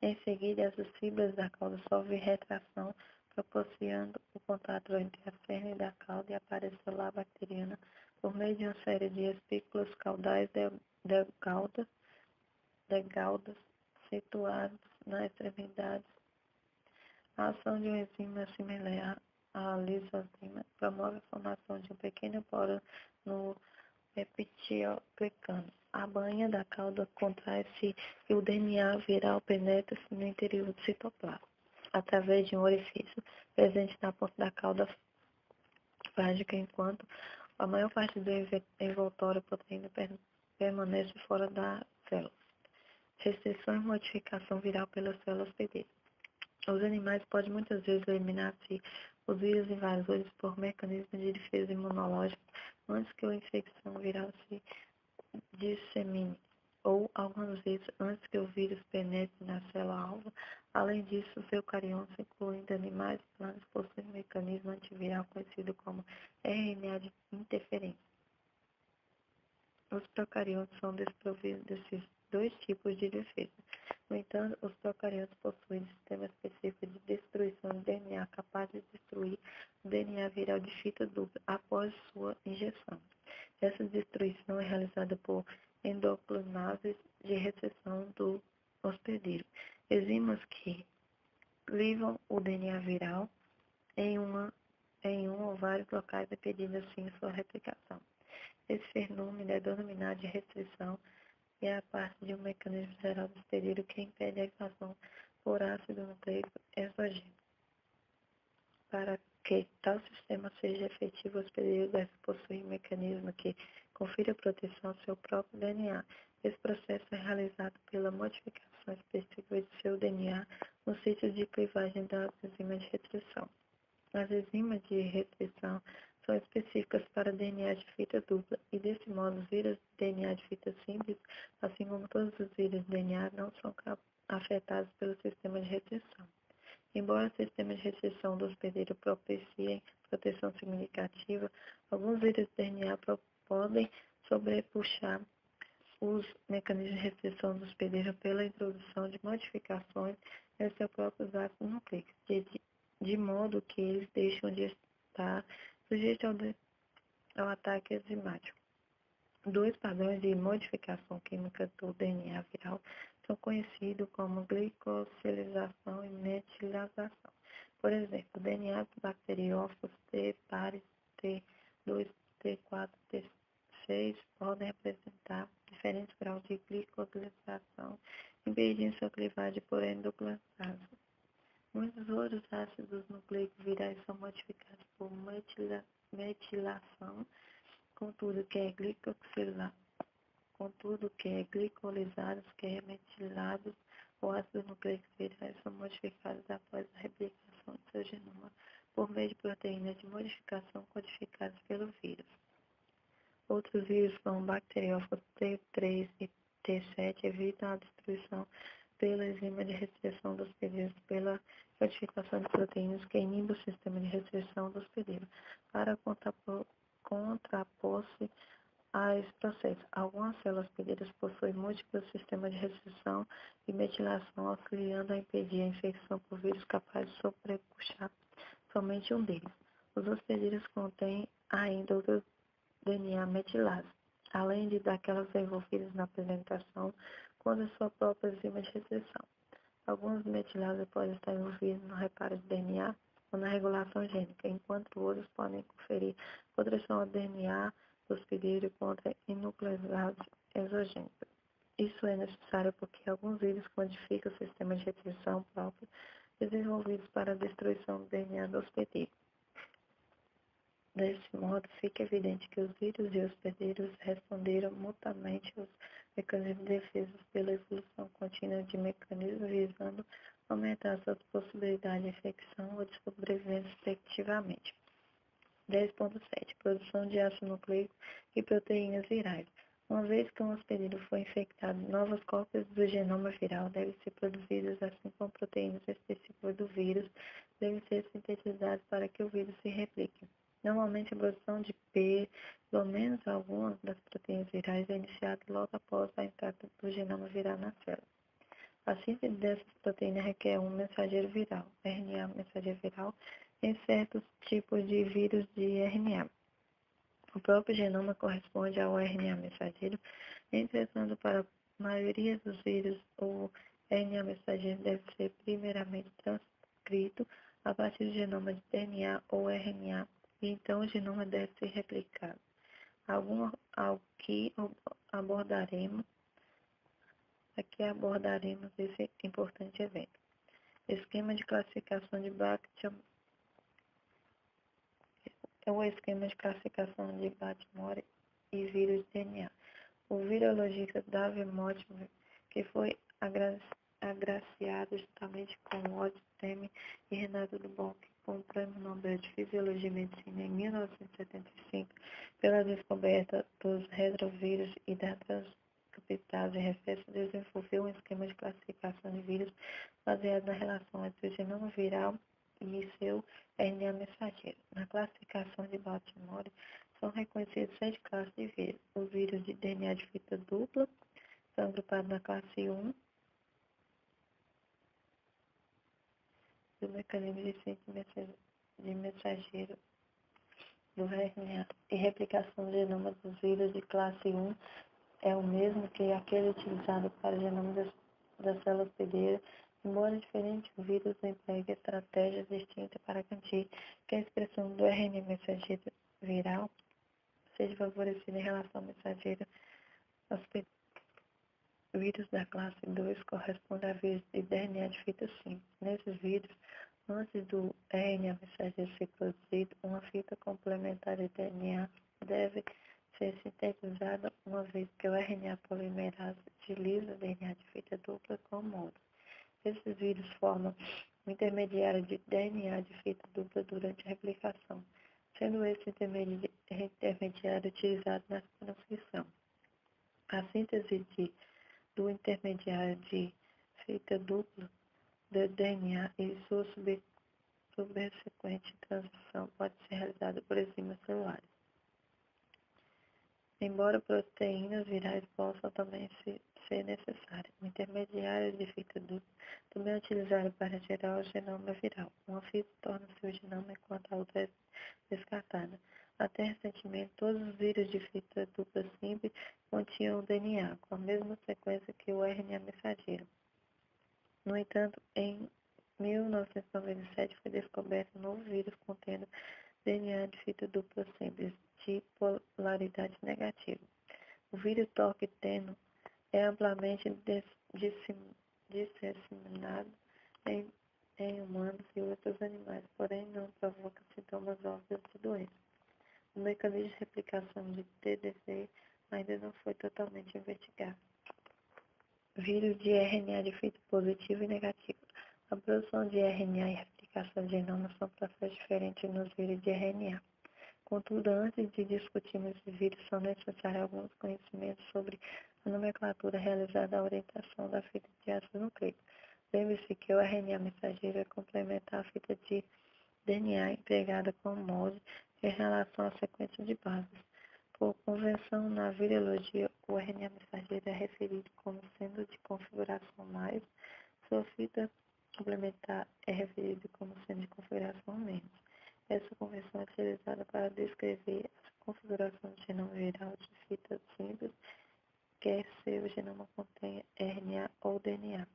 Em seguida, essas fibras da cauda sofrem retração, proporcionando o contato entre a cerne da cauda e a parede celular bacteriana por meio de uma série de espículas caudais delgadas situadas nas extremidades. A ação de uma enzima similar à lisozima promove a formação de um pequeno poro no epitelioclicano. A bainha da cauda contrai-se e o DNA viral penetra-se no interior do citoplasma, através de um orifício presente na ponta da cauda fágica, enquanto a maior parte do envoltório proteína permanece fora da célula. Restrição e modificação viral pelas células hospedeira. Os animais podem muitas vezes eliminar-se os vírus invasores por mecanismos de defesa imunológica antes que a infecção viral se dissemine, ou algumas vezes antes que o vírus penetre na célula-alvo. Além disso, os eucariontes, incluindo animais e plantas, possuem um mecanismo antiviral conhecido como RNA de interferência. Os procariontes são desprovidos desses dois tipos de defesa. No entanto, os procariontes possuem um sistema específico de destruição de DNA capaz de destruir o DNA viral de fita dupla após sua injeção. Essa destruição é realizada por endoclinases de recepção do hospedeiro, enzimas que livam o DNA viral em um ou vários locais, impedindo assim sua replicação. Esse fenômeno é denominado de restrição e é a parte de um mecanismo geral do hospedeiro que impede a invasão por ácido nucleico exógeno. Para que tal sistema seja efetivo, o hospedeiro deve possuir um mecanismo que confira proteção ao seu próprio DNA. Esse processo é realizado pela modificação específica de seu DNA no sítio de clivagem das enzimas de restrição. As enzimas de restrição são específicas para DNA de fita dupla e, desse modo, os vírus de DNA de fita simples, assim como todos os vírus de DNA, não são afetados pelo sistema de restrição. Embora o sistema de restrição do hospedeiro propicie proteção significativa, alguns vírus de DNA podem sobrepujar os mecanismos de restrição do hospedeiro pela introdução de modificações em seus próprios ácidos nucleicos, de modo que eles deixam de estar sujeitos ao ataque enzimático. Dois padrões de modificação química do DNA viral são conhecidos como glicosilação e metilação. Por exemplo, o DNA bacteriófagos T pares T2, T4, T6 podem apresentar diferentes graus de glicosilação, impedindo sua clivagem por endoclase. Muitos outros ácidos nucleicos virais são modificados por metilação, contudo que é glicolizados, que é metilados, ou ácidos nucleicos virais são modificados após a replicação de seu genoma por meio de proteínas de modificação codificadas pelo vírus. Outros vírus, como bacteriófagos T3 e T7, evitam a destruição pela enzima de restrição dos hospedeiro pela codificação de proteínas que inibem o sistema de restrição do hospedeiro para contrapor-se a esse processo. Algumas células hospedeiras possuem múltiplos sistemas de restrição e metilação, auxiliando a impedir a infecção por vírus capazes de sobrepujar somente um deles. Os hospedeiros contêm ainda outros DNA metilados, além daquelas envolvidas na apresentação contra sua própria enzima de restrição. Alguns metilados podem estar envolvidos no reparo de DNA ou na regulação gênica, enquanto outros podem conferir proteção ao DNA do hospedeiro contra enucleases exogênicos. Isso é necessário porque alguns vírus codificam o sistema de restrição próprio desenvolvidos para a destruição do DNA do hospedeiro. Desse modo, fica evidente que os vírus e os hospedeiros responderam mutuamente aos mecanismos de defesa pela evolução contínua de mecanismos visando aumentar suas possibilidades de infecção ou de sobrevivência respectivamente. 10.7. Produção de ácido nucleico e proteínas virais. Uma vez que um hospedeiro foi infectado, novas cópias do genoma viral devem ser produzidas, assim como proteínas específicas do vírus devem ser sintetizadas para que o vírus se replique. Normalmente, a produção de pelo menos algumas das proteínas virais é iniciada logo após a entrada do genoma viral na célula. A síntese dessas proteínas requer um mensageiro viral, RNA mensageiro viral, em certos tipos de vírus de RNA. O próprio genoma corresponde ao RNA mensageiro, entretanto, para a maioria dos vírus, o RNA mensageiro deve ser primeiramente transcrito a partir do genoma de DNA ou RNA, e então o genoma deve ser replicado. Aqui abordaremos esse importante evento. Esquema de classificação de Bactria é o esquema de classificação de Baltimore e vírus de DNA. O virologista David Mortimer, que foi agraciado justamente com Rod Temme e Renato Dubon com o Prêmio Nobel de Fisiologia e Medicina em 1975 pela descoberta dos retrovírus e da transcriptase reversa, desenvolveu um esquema de classificação de vírus baseado na relação entre o genoma viral e seu RNA mensageiro. Na classificação de Baltimore, são reconhecidas 7 classes de vírus. Os vírus de DNA de fita dupla são agrupados na classe 1 do mecanismo de síntese de mensageiro do RNA e replicação do genoma dos vírus de classe 1 é o mesmo que aquele utilizado para o genoma da célula hospedeira, embora diferente, o vírus emprega estratégias distintas para garantir que a expressão do RNA mensageiro viral seja favorecida em relação ao mensageiro hospedeiro. Vírus da classe 2 corresponde a vírus de DNA de fita simples. Nesses vírus, antes do RNA mensageiro ser produzido, uma fita complementar de DNA deve ser sintetizada uma vez que o RNA polimerase utiliza o DNA de fita dupla como módulo. Esses vírus formam um intermediário de DNA de fita dupla durante a replicação, sendo esse intermediário utilizado na transcrição. A síntese do intermediário de fita dupla do DNA e sua subsequente transição pode ser realizada por enzimas celulares. Embora proteínas virais possam também ser necessárias, o intermediário de fita dupla também é utilizado para gerar o genoma viral. Uma fita torna seu genoma enquanto a outra é descartada. Até recentemente, todos os vírus de fita dupla simples continham DNA, com a mesma sequência que o RNA mensageiro. No entanto, em 1997 foi descoberto um novo vírus contendo DNA de fita dupla simples de polaridade negativa. O vírus TORC-TENO é amplamente disseminado em humanos e outros animais, porém não provoca sintomas óbvios de doença. O mecanismo de replicação de TDC ainda não foi totalmente investigado. Vírus de RNA de fita positivo e negativo. A produção de RNA e a replicação de genoma são processos diferentes nos vírus de RNA. Contudo, antes de discutirmos esses vírus, são necessários alguns conhecimentos sobre a nomenclatura realizada à orientação da fita de ácido nucleico. Lembre-se que o RNA mensageiro é complementar à fita de DNA empregada como molde em relação à sequência de bases. Por convenção na virologia, o RNA mensageiro é referido como sendo de configuração mais, sua fita complementar é referida como sendo de configuração menos. Essa convenção é utilizada para descrever a configuração do genoma viral de fita simples, quer seu genoma contenha RNA ou DNA.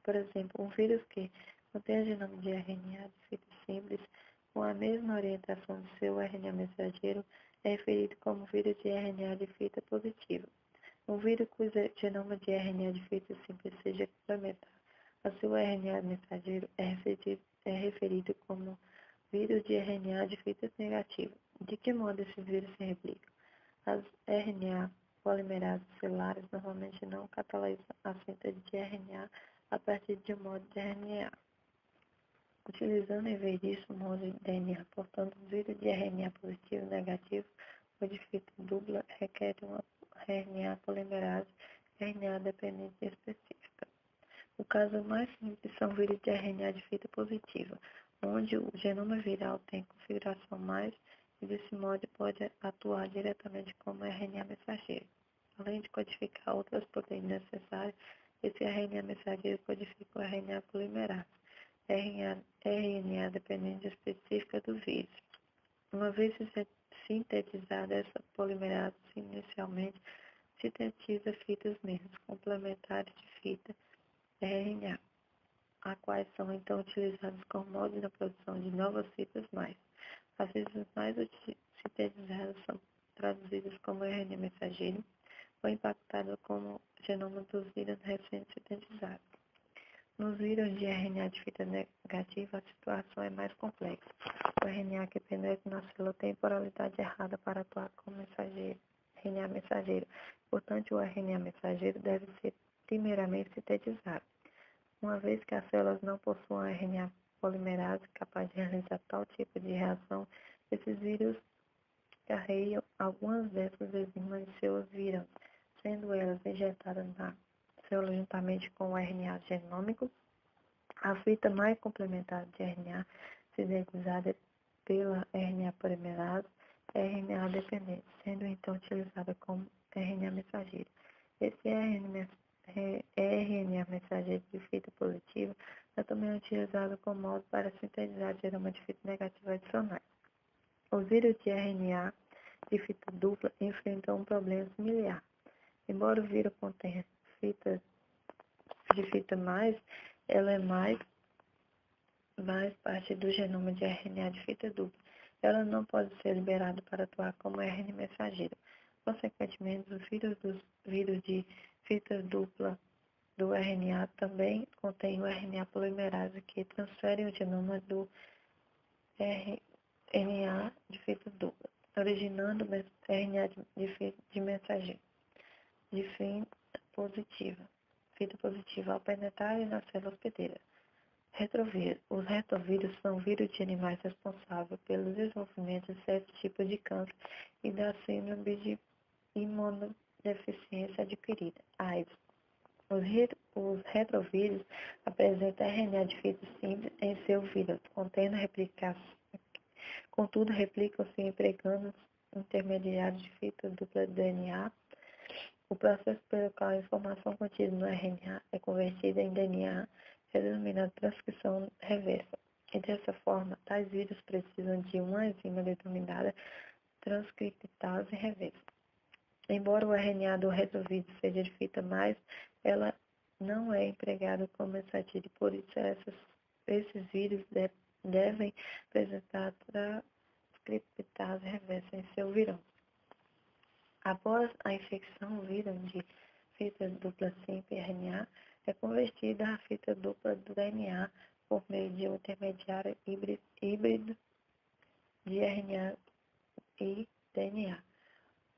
Por exemplo, um vírus que contém genoma de RNA de fita simples com a mesma orientação de seu RNA mensageiro é referido como vírus de RNA de fita positiva. Um vírus cujo genoma de RNA de fita simples seja complementar a seu RNA mensageiro é referido como vírus de RNA de fita negativa. De que modo esses vírus se replicam? As RNA polimerases celulares normalmente não catalisam a síntese de RNA a partir de um modo de RNA. Utilizando em vez disso o modo de DNA, portanto, o vírus de RNA positivo e negativo ou de fita dupla requer uma RNA polimerase RNA dependente específica. O caso mais simples são vírus de RNA de fita positiva, onde o genoma viral tem configuração mais e desse modo pode atuar diretamente como RNA mensageiro. Além de codificar outras proteínas necessárias, esse RNA mensageiro codifica o RNA polimerase, RNA dependente específica do vírus. Uma vez sintetizada, essa polimerase inicialmente sintetiza fitas menos complementares de fita RNA, a quais são então utilizados como molde na produção de novas fitas mais. As fitas mais sintetizadas são traduzidas como RNA mensageiro ou impactadas como genoma dos vírus recém-sintetizados. Nos vírus de RNA de fita negativa, a situação é mais complexa. O RNA que penetra na célula tem polaridade errada para atuar como RNA mensageiro. Portanto, o RNA mensageiro deve ser primeiramente sintetizado. Uma vez que as células não possuem RNA polimerase capaz de realizar tal tipo de reação, esses vírus carregam algumas dessas enzimas em seus vírus, sendo elas injetadas na célula juntamente com o RNA genômico. A fita mais complementar de RNA sintetizada pela RNA polimerase é RNA dependente, sendo então utilizada como RNA mensageiro. Esse RNA mensageiro de fita positiva é também utilizado como modo para sintetizar genoma de fita negativa adicionais. Os vírus de RNA de fita dupla enfrentam um problema similar. Embora o vírus contenha fitas de fita mais, ela é mais parte do genoma de RNA de fita dupla. Ela não pode ser liberada para atuar como RNA mensageiro. Consequentemente, os vírus de fita dupla do RNA também contêm o RNA polimerase que transfere o genoma do RNA de fita dupla. originando RNA de mensageiro de fita positiva ao penetrarem na célula hospedeira. Retrovírus. Os retrovírus são vírus de animais responsáveis pelo desenvolvimento de certos tipos de câncer e da síndrome de imunodeficiência adquirida, AIDS. Os retrovírus apresentam RNA de fita simples em seu vírus, contudo, replicam-se empregando intermediários de fita dupla de DNA. O processo pelo qual a informação contida no RNA é convertida em DNA é denominado transcrição reversa. E dessa forma, tais vírus precisam de uma enzima denominada transcriptase reversa. Embora o RNA do retrovírus seja de fita mais, ela não é empregada como mensageiro, por isso esses vírus devem apresentar transcriptase reversa em seu virão. Após a infecção, o vírus de fita dupla simples RNA é convertida à fita dupla do DNA por meio de um intermediário híbrido de RNA e DNA.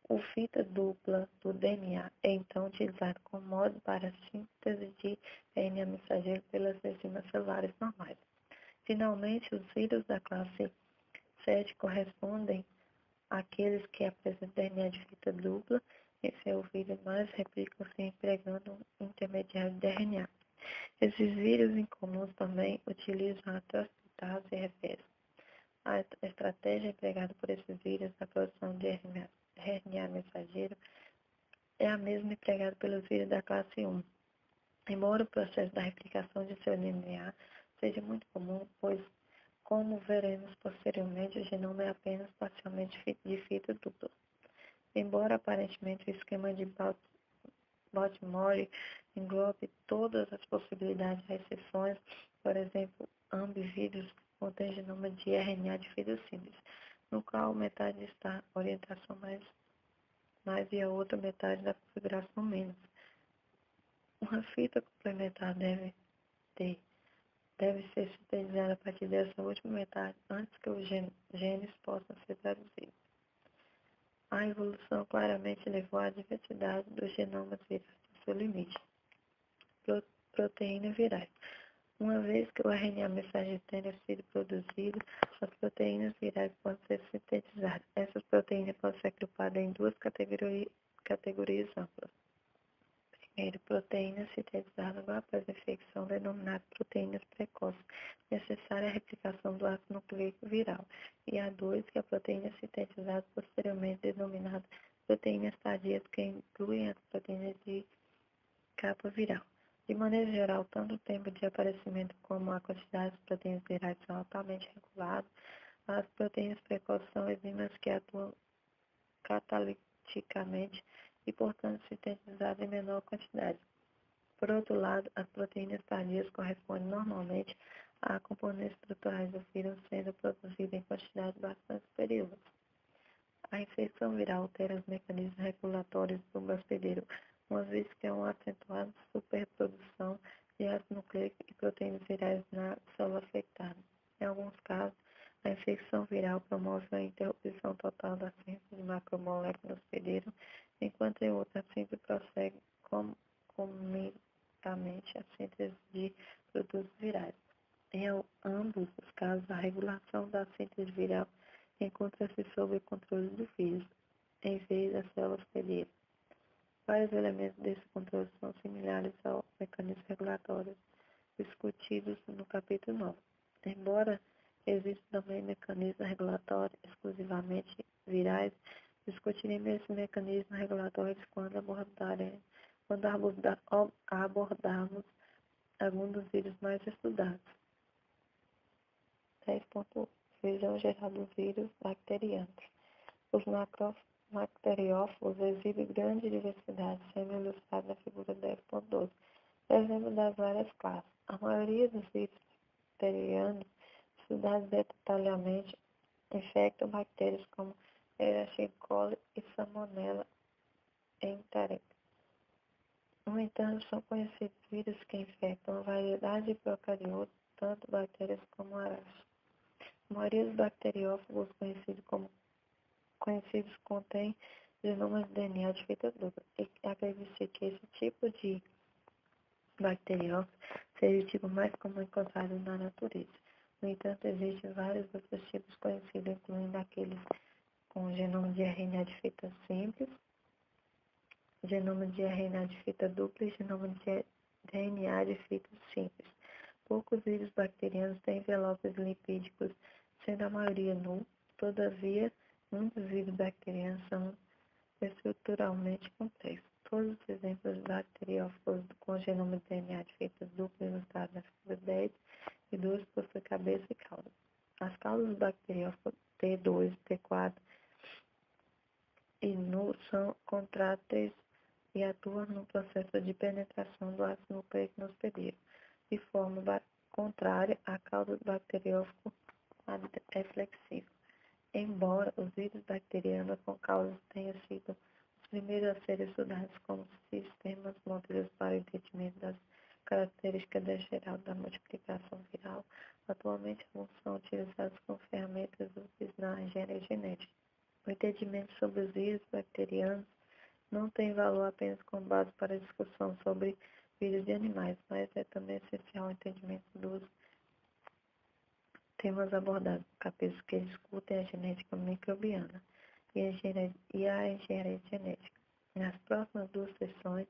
O fita dupla do DNA é então utilizado como modo para a síntese de RNA mensageiro pelas enzimas celulares normais. Finalmente, os vírus da classe 7 correspondem àqueles que apresentam RNA de fita dupla em seu vírus, mas replicam-se empregando um intermediário de RNA. Esses vírus incomuns também utilizam a transcriptase reversa. A estratégia empregada por esses vírus na produção de RNA mensageiro é a mesma empregada pelos vírus da classe 1. Embora o processo da replicação de seu DNA seja muito comum, pois, como veremos posteriormente, o genoma é apenas parcialmente de fita dupla. Embora aparentemente o esquema de Baltimore englobe todas as possibilidades de exceções, por exemplo, ambivírus contém genoma de RNA de fita simples, no qual metade está orientação mais e a outra metade da configuração menos. Uma fita complementar deve ser sintetizada a partir dessa última metade antes que os genes possam ser traduzidos. A evolução claramente levou à diversidade dos genomas virais ao seu limite. Proteínas virais. Uma vez que o RNA mensageiro tenha sido produzido, as proteínas virais podem ser sintetizadas. Essas proteínas podem ser agrupadas em duas categorias amplas. Primeiro, proteínas sintetizadas logo após a infecção, denominadas proteínas precoces, necessária à replicação do ácido nucleico viral. E a 2, que é a proteína sintetizada posteriormente, denominada proteínas tardias, que incluem as proteínas de capa viral. De maneira geral, tanto o tempo de aparecimento como a quantidade de proteínas virais são altamente regulados. As proteínas precoces são enzimas que atuam cataliticamente e, portanto, sintetizadas em menor quantidade. Por outro lado, as proteínas tardias correspondem normalmente a componentes estruturais do vírus sendo produzidas em quantidades bastante superiores. A infecção viral altera os mecanismos regulatórios do hospedeiro, uma vez que há uma acentuada superprodução de ácido nucleico e proteínas virais na célula afetada. Em alguns casos, a infecção viral promove a interrupção total da síntese de macromoléculas no hospedeiro, enquanto em outras a síntese prossegue concomitantemente a síntese de produtos virais. Em ambos os casos, a regulação da síntese viral encontra-se sob o controle do vírus, em vez da célula hospedeira. Vários elementos desse controle são similares aos mecanismos regulatórios discutidos no capítulo 9. Embora existam também mecanismos regulatórios exclusivamente virais, discutiremos esses mecanismos regulatórios quando abordarmos alguns dos vírus mais estudados. 10.1. Visão geral dos vírus bacterianos. Os bacteriófagos exibem grande diversidade, sendo ilustrado na figura 10.12. Exemplo das várias classes. A maioria dos vírus bacterianos estudados detalhadamente infectam bactérias como Escherichia coli e Salmonella enteric. No entanto, são conhecidos vírus que infectam uma variedade de procariotos, tanto bactérias como arachas. A maioria dos bacteriófagos, conhecidos como conhecidos contêm genomas de DNA de fita dupla. E acredita-se que esse tipo de bacteriófago seria o tipo mais comum encontrado na natureza. No entanto, existem vários outros tipos conhecidos, incluindo aqueles com genoma de RNA de fita simples, genoma de RNA de fita dupla e genoma de DNA de fita simples. Poucos vírus bacterianos têm envelopes lipídicos, sendo a maioria nulo. Todavia, muitos vírus bacterianos são estruturalmente complexos. Todos os exemplos bacteriófagos com genoma de DNA de fita dupla ilustrados na figura 10 e 12 possuem cabeça e cauda. As caudas bacteriófagas T2, T4 e NU são contráteis e atuam no processo de penetração do ácido nucleico no hospedeiro. De forma contrária, a cauda bacteriófago é flexível. Embora os vírus bacterianos com causas tenham sido os primeiros a serem estudados como sistemas modelos para o entendimento das características gerais da multiplicação viral, atualmente alguns são utilizados como ferramentas úteis na engenharia genética. O entendimento sobre os vírus bacterianos não tem valor apenas como base para a discussão sobre vírus de animais, mas é também essencial o entendimento dos temas abordados no capítulo que discutem a genética microbiana e a engenharia genética. Nas próximas duas sessões,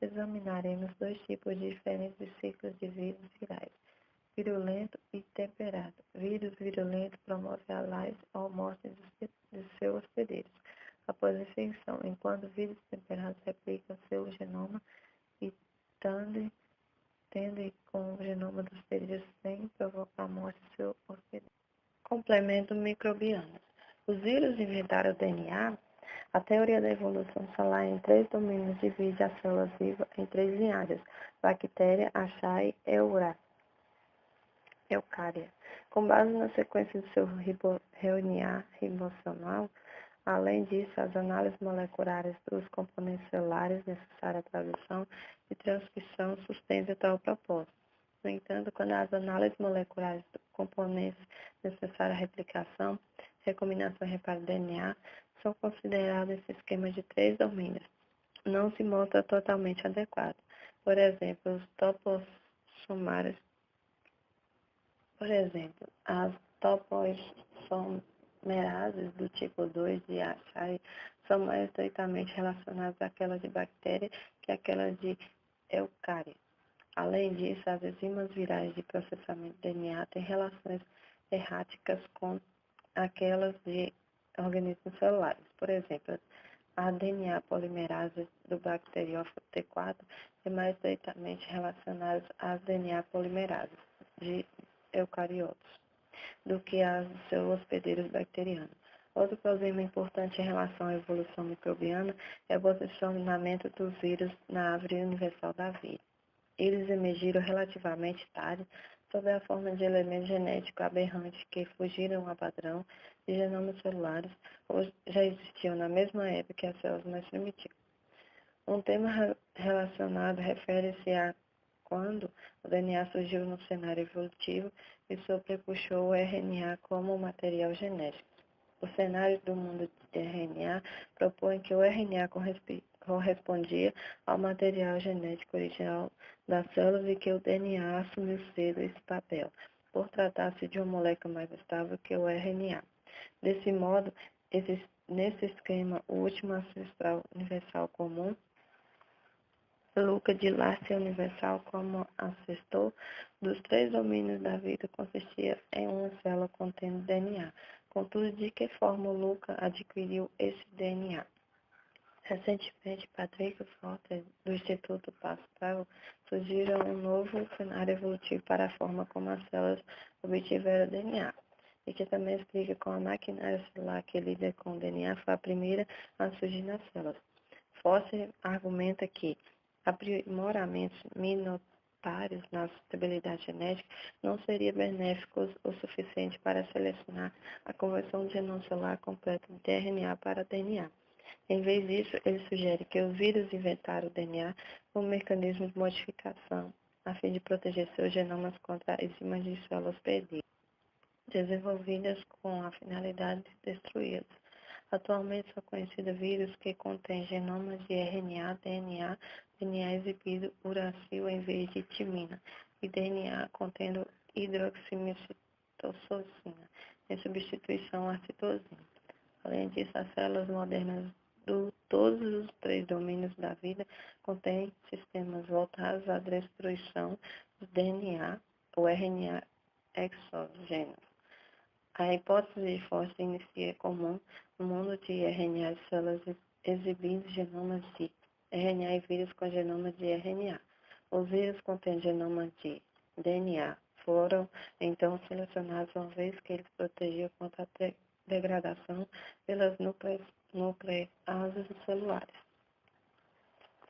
examinaremos dois tipos diferentes de ciclos de vírus virais, virulento e temperado. Vírus virulento promove a lase ou morte de seus hospedeiros após a infecção, enquanto vírus temperados replicam seu genoma e tendem com o genoma dos hospedeiros sem provocar a morte de seu hospedeiro. Complemento microbiano. Os vírus inventaram o DNA. A teoria da evolução solar em três domínios divide as células vivas em três linhagens: bactéria, archaea e eucária. Com base na sequência de seu RNA ribossomal, além disso, as análises moleculares dos componentes celulares necessárias à tradução e transcrição sustentam tal propósito. No entanto, quando as análises moleculares dos componentes necessários à replicação, recombinação e reparo do DNA são consideradas esse esquema de três domínios, não se mostra totalmente adequado. Por exemplo, os topoisomeras, as topoisomerases do tipo 2 de archaea são mais estreitamente relacionadas àquelas de bactéria que àquelas de eucária. Além disso, as enzimas virais de processamento de DNA têm relações erráticas com aquelas de organismos celulares. Por exemplo, a DNA polimerase do bacteriófago T4 é mais estreitamente relacionada às DNA polimerases de eucariotos do que as de seus hospedeiros bacterianos. Outro problema importante em relação à evolução microbiana é o posicionamento dos vírus na árvore universal da vida. Eles emergiram relativamente tarde sob a forma de elementos genéticos aberrantes que fugiram ao padrão de genomas celulares ou já existiam na mesma época que as células mais primitivas. Um tema relacionado refere-se a quando o DNA surgiu no cenário evolutivo e sobrepuxou o RNA como material genético. Os cenários do mundo de RNA propõem que o RNA correspondia ao material genético original das células e que o DNA assumiu cedo esse papel, por tratar-se de uma molécula mais estável que o RNA. Desse modo, nesse esquema, o último ancestral universal comum, Luca de Lancia universal como ancestor dos três domínios da vida, consistia em uma célula contendo DNA. Contudo, de que forma o Luca adquiriu esse DNA? Recentemente, Patrick Forte, do Instituto Pasteur, sugeriu um novo cenário evolutivo para a forma como as células obtiveram DNA, e que também explica como a maquinária celular que lida com o DNA foi a primeira a surgir nas células. Forte argumenta que aprimoramentos minotários na estabilidade genética não seriam benéficos o suficiente para selecionar a conversão do genoma celular completo de RNA para DNA. Em vez disso, ele sugere que os vírus inventaram o DNA como mecanismo de modificação, a fim de proteger seus genomas contra enzimas de células perdidas, desenvolvidas com a finalidade de destruí-las. Atualmente são conhecidos vírus que contêm genomas de RNA, DNA exibido uracil em vez de timina, e DNA contendo hidroximicitocina, em substituição à citosina. Além disso, as células modernas de todos os três domínios da vida contêm sistemas voltados à destruição do DNA ou RNA exógeno. A hipótese de Forster inicia comum no mundo de RNA de células exibindo genomas de RNA e vírus com genomas de RNA. Os vírus contêm genomas de DNA foram então selecionados uma vez que eles protegiam contra a degradação pelas nucleases celulares.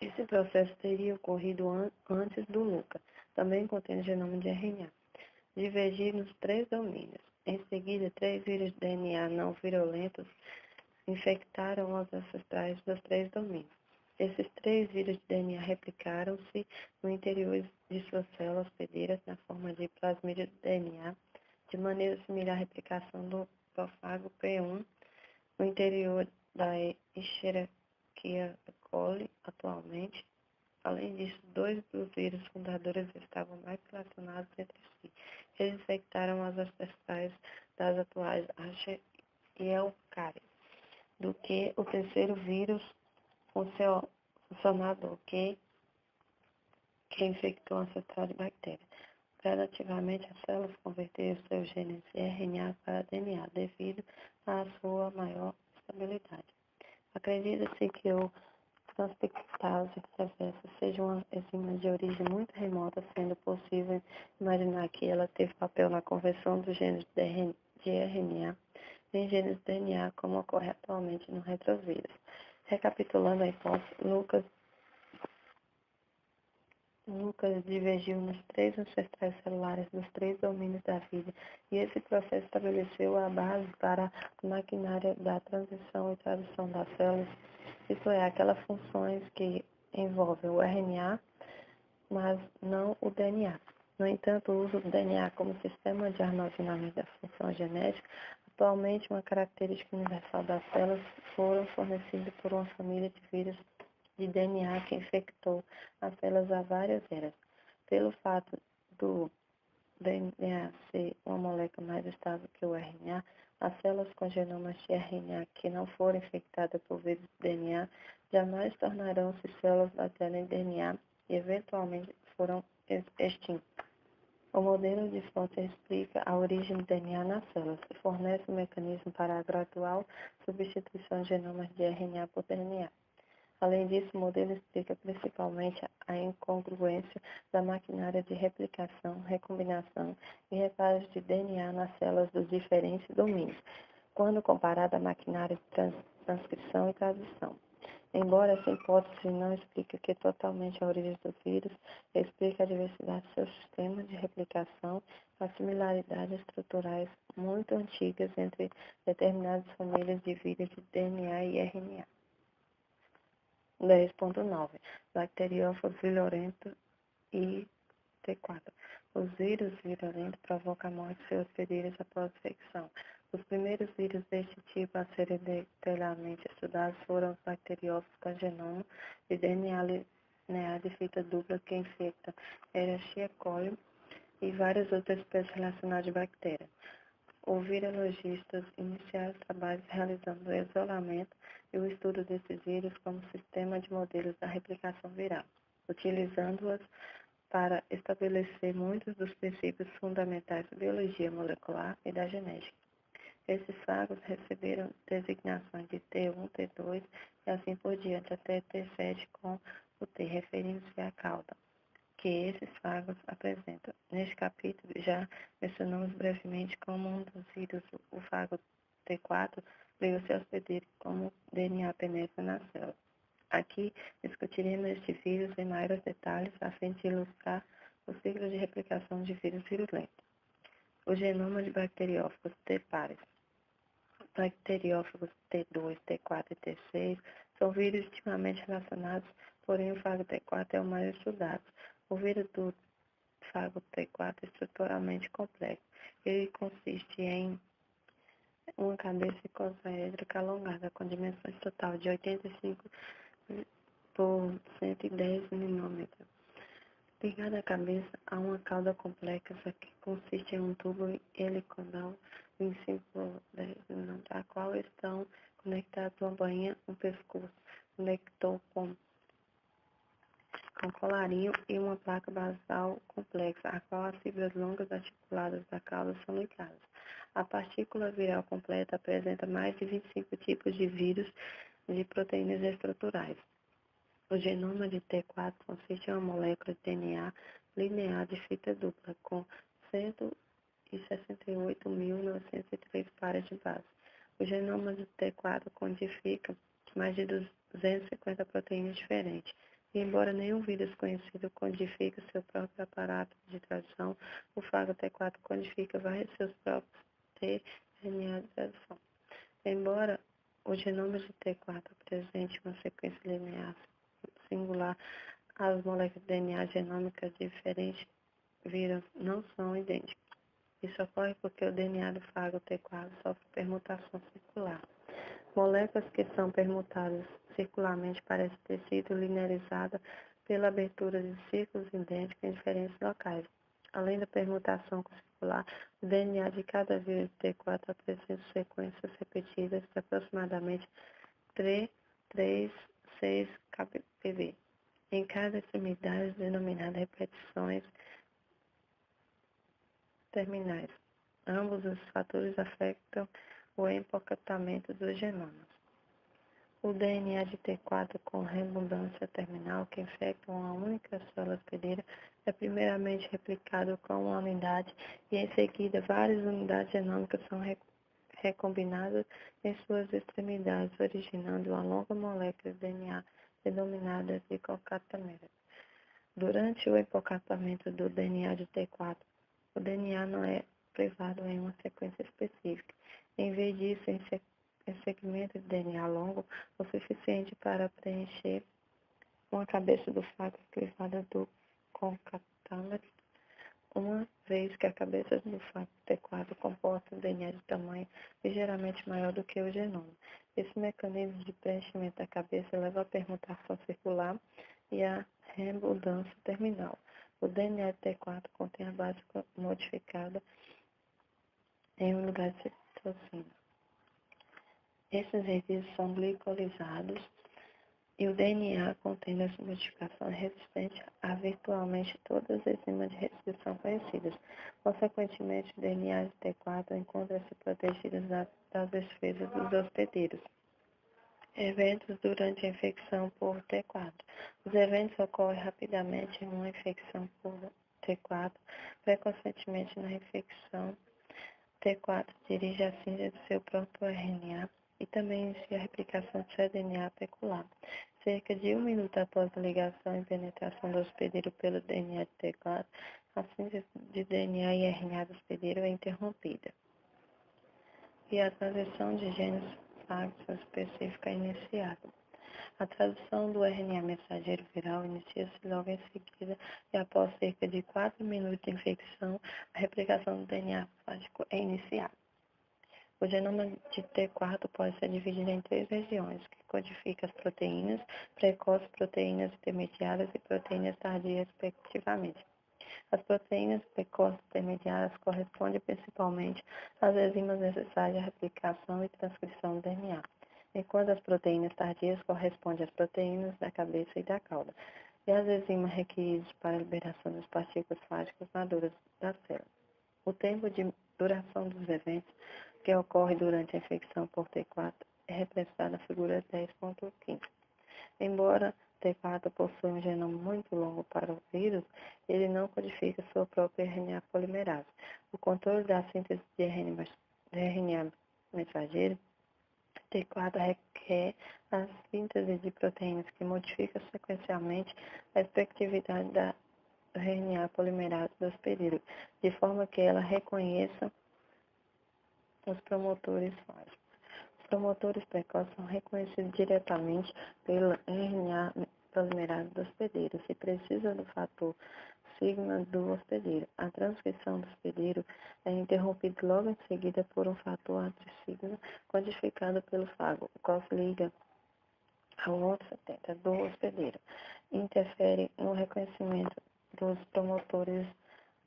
Esse processo teria ocorrido antes do LUCA, também contendo genoma de RNA, divergir nos três domínios. Em seguida, 3 vírus de DNA não virulentos infectaram os ancestrais dos 3 domínios. Esses 3 vírus de DNA replicaram-se no interior de suas células hospedeiras na forma de plasmídio de DNA, de maneira similar à replicação do prófago P1 no interior da Escherichia coli atualmente. Além disso, 2 dos vírus fundadores estavam mais relacionados entre si. Eles infectaram as ancestrais das atuais Asher e Eucárias, do que o terceiro vírus funcionador, que infectou a ancestral de bactérias. Gradativamente, as células converteram seus genes de RNA para DNA, devido à sua maior estabilidade. Acredita-se que o transpeptase reversa seja uma enzima de origem muito remota, sendo possível imaginar que ela teve papel na conversão dos genes de RNA em genes de DNA, como ocorre atualmente no retrovírus. Recapitulando a hipótese, Lucas divergiu nos 3 ancestrais celulares dos 3 domínios da vida, e esse processo estabeleceu a base para a maquinária da transição e tradução das células, isto é, aquelas funções que envolvem o RNA, mas não o DNA. No entanto, o uso do DNA como sistema de armazenamento da função genética, atualmente uma característica universal das células, foram fornecidos por uma família de vírus de DNA que infectou as células há várias eras. Pelo fato do DNA ser uma molécula mais estável que o RNA, as células com genomas de RNA que não forem infectadas por vírus de DNA jamais tornarão-se células baseadas em DNA e eventualmente foram extintas. O modelo de Foster explica a origem do DNA nas células e fornece um mecanismo para a gradual substituição de genomas de RNA por DNA. Além disso, o modelo explica principalmente a incongruência da maquinária de replicação, recombinação e reparo de DNA nas células dos diferentes domínios, quando comparada à maquinária de transcrição e tradução. Embora essa hipótese não explique que totalmente a origem do vírus, explica a diversidade de seus sistemas de replicação, as similaridades estruturais muito antigas entre determinadas famílias de vírus de DNA e RNA. 10.9 Bacteriófagos virulentos e T4. Os vírus virulentos provocam a morte de seus hospedeiro após infecção. Os primeiros vírus deste tipo a serem detalhadamente estudados foram os bacteriófagos com genoma de DNA linear de fita dupla que infectam Escherichia coli e várias outras espécies relacionadas de bactérias. Os virologistas iniciaram trabalhos realizando o isolamento e o estudo desses vírus como sistema de modelos da replicação viral, utilizando-as para estabelecer muitos dos princípios fundamentais da biologia molecular e da genética. Esses fagos receberam designações de T1, T2 e assim por diante até T7 com o T referindo-se à cauda que esses fagos apresentam. Neste capítulo, já mencionamos brevemente como um dos vírus, o fago T4, veio se hospedeiro como DNA penetra na célula. Aqui, discutiremos este vírus em maiores detalhes a fim de ilustrar o ciclo de replicação de vírus virulentos. O genoma de bacteriófagos T pares. Bacteriófagos T2, T4 e T6 são vírus intimamente relacionados, porém o fago T4 é o mais estudado. O vírus do fago T4 é estruturalmente complexo. Ele consiste em uma cabeça icosaédrica alongada, com dimensões total de 85 por 110 milímetros. Ligada à cabeça há uma cauda complexa que consiste em um tubo helicoidal 25 por 10 milímetros, a qual estão conectados uma bainha, um pescoço, conector com colarinho e uma placa basal complexa, a qual as fibras longas articuladas da cauda são ligadas. A partícula viral completa apresenta mais de 25 tipos de vírus de proteínas estruturais. O genoma de T4 consiste em uma molécula de DNA linear de fita dupla, com 168.903 pares de base. O genoma de T4 codifica mais de 250 proteínas diferentes. E embora nenhum vírus conhecido codifique seu próprio aparato de tradução, o fago T4 codifica vários seus próprios tRNA de tradução. Embora o genoma de T4 apresente uma sequência linear singular, as moléculas de DNA genômicas de diferentes vírus não são idênticas. Isso ocorre porque o DNA do fago T4 sofre permutação circular. Moléculas que são permutadas circularmente parecem ter sido linearizadas pela abertura de círculos idênticos em diferentes locais. Além da permutação circular, o DNA de cada vírus T4 apresenta sequências repetidas de aproximadamente 3, 6 kbp em cada extremidade, denominada repetições terminais. Ambos os fatores afetam o empacotamento dos genomas. O DNA de T4 com redundância terminal, que infecta uma única célula hospedeira, é primeiramente replicado com uma unidade e, em seguida, várias unidades genômicas são recombinadas em suas extremidades, originando uma longa molécula de DNA denominada de concatenamento. Durante o empacotamento do DNA de T4, o DNA não é privado em uma sequência específica. Em vez disso, em segmento de DNA longo o suficiente para preencher uma cabeça do fago privada do concatenamento, uma vez que a cabeça do fago T4 comporta um DNA de tamanho ligeiramente maior do que o genoma. Esse mecanismo de preenchimento da cabeça leva à permutação circular e à redundância terminal. O DNA de T4 contém a base modificada em um lugar de citosina. Esses resíduos são glicolizados e o DNA contém essa modificação resistente a virtualmente todas as enzimas de restrição conhecidas. Consequentemente, o DNA de T4 encontra-se protegido das defesas dos hospedeiros. Eventos durante a infecção por T4. Os eventos ocorrem rapidamente em uma infecção por T4, precocemente na infecção. T4 dirige a síntese do seu próprio RNA e também inicia a replicação de seu DNA pecular. Cerca de 1 minuto após a ligação e penetração do hospedeiro pelo DNA de T4, a síntese de DNA e RNA do hospedeiro é interrompida. E a transição de genes fágicos específica é iniciada. A tradução do RNA mensageiro viral inicia-se logo em seguida e após cerca de 4 minutos de infecção, a replicação do DNA fágico é iniciada. O genoma de T4 pode ser dividido em 3 regiões, que codificam as proteínas precoces, proteínas intermediárias e proteínas tardias, respectivamente. As proteínas precoces intermediárias correspondem principalmente às enzimas necessárias à replicação e transcrição do DNA, enquanto as proteínas tardias correspondem às proteínas da cabeça e da cauda, e as enzimas requeridas para a liberação das partículas fágicas maduras da célula. O tempo de duração dos eventos que ocorre durante a infecção por T4 é representado na figura 10.15. Embora T4 possui um genoma muito longo para o vírus, ele não codifica sua própria RNA polimerase. O controle da síntese de RNA mensageiro T4 requer a síntese de proteínas que modificam sequencialmente a especificidade da RNA polimerase do hospedeiro, de forma que ela reconheça os promotores fágicos. Os promotores precoces são reconhecidos diretamente pela RNA polimerase do hospedeiro. Se precisa do fator sigma do hospedeiro. A transcrição do hospedeiro é interrompida logo em seguida por um fator antissigma codificado pelo fago, o qual se liga ao outro 70 do hospedeiro. Interfere no reconhecimento dos promotores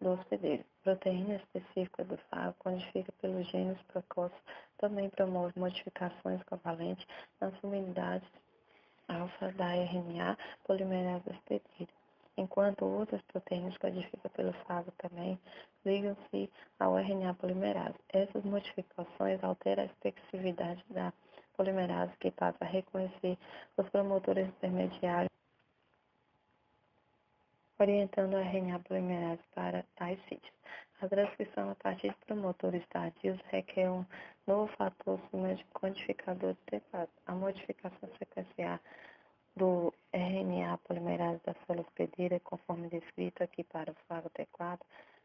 do hospedeiro. Proteína específica do fago, codifica pelos genes precoces, também promove modificações covalentes nas unidades alfa da RNA polimerase do hospedeiro, enquanto outras proteínas codificadas pelo fago também ligam-se ao RNA polimerase. Essas modificações alteram a especificidade da polimerase, que passa a reconhecer os promotores intermediários, orientando a RNA polimerase para tais sítios. A transcrição a partir de promotores tardios requer um novo fator codificador de T4. A modificação sequencial do RNA polimerase da célula hospedeira, conforme descrito aqui para o fago T4,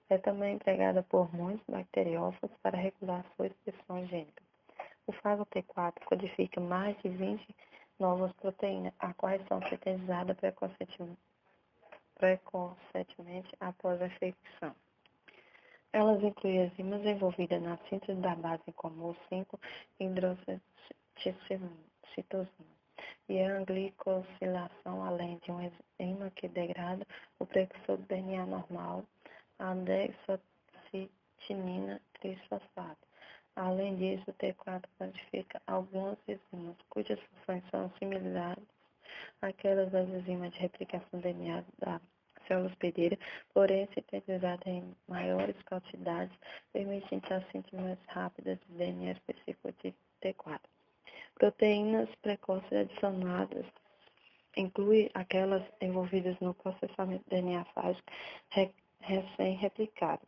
é também empregada por muitos bacteriófagos para regular sua expressão gênica. O fago T4 codifica mais de 20 novas proteínas, as quais são sintetizadas precocemente após a infecção. Elas incluem enzimas envolvidas na síntese da base comum 5-hidroxicitosina e a glicosilação, além de um enzima que degrada o precursor do DNA normal, a desoxitinina trisfosfato. Além disso, o T4 codifica algumas enzimas cujas funções são similares àquelas das enzimas de replicação do DNA da célula hospedeira, porém sintetizadas em maiores quantidades, permitindo a síntese mais rápida de DNA específico de T4. Proteínas precoces adicionadas inclui aquelas envolvidas no processamento do DNA fágico recém-replicado.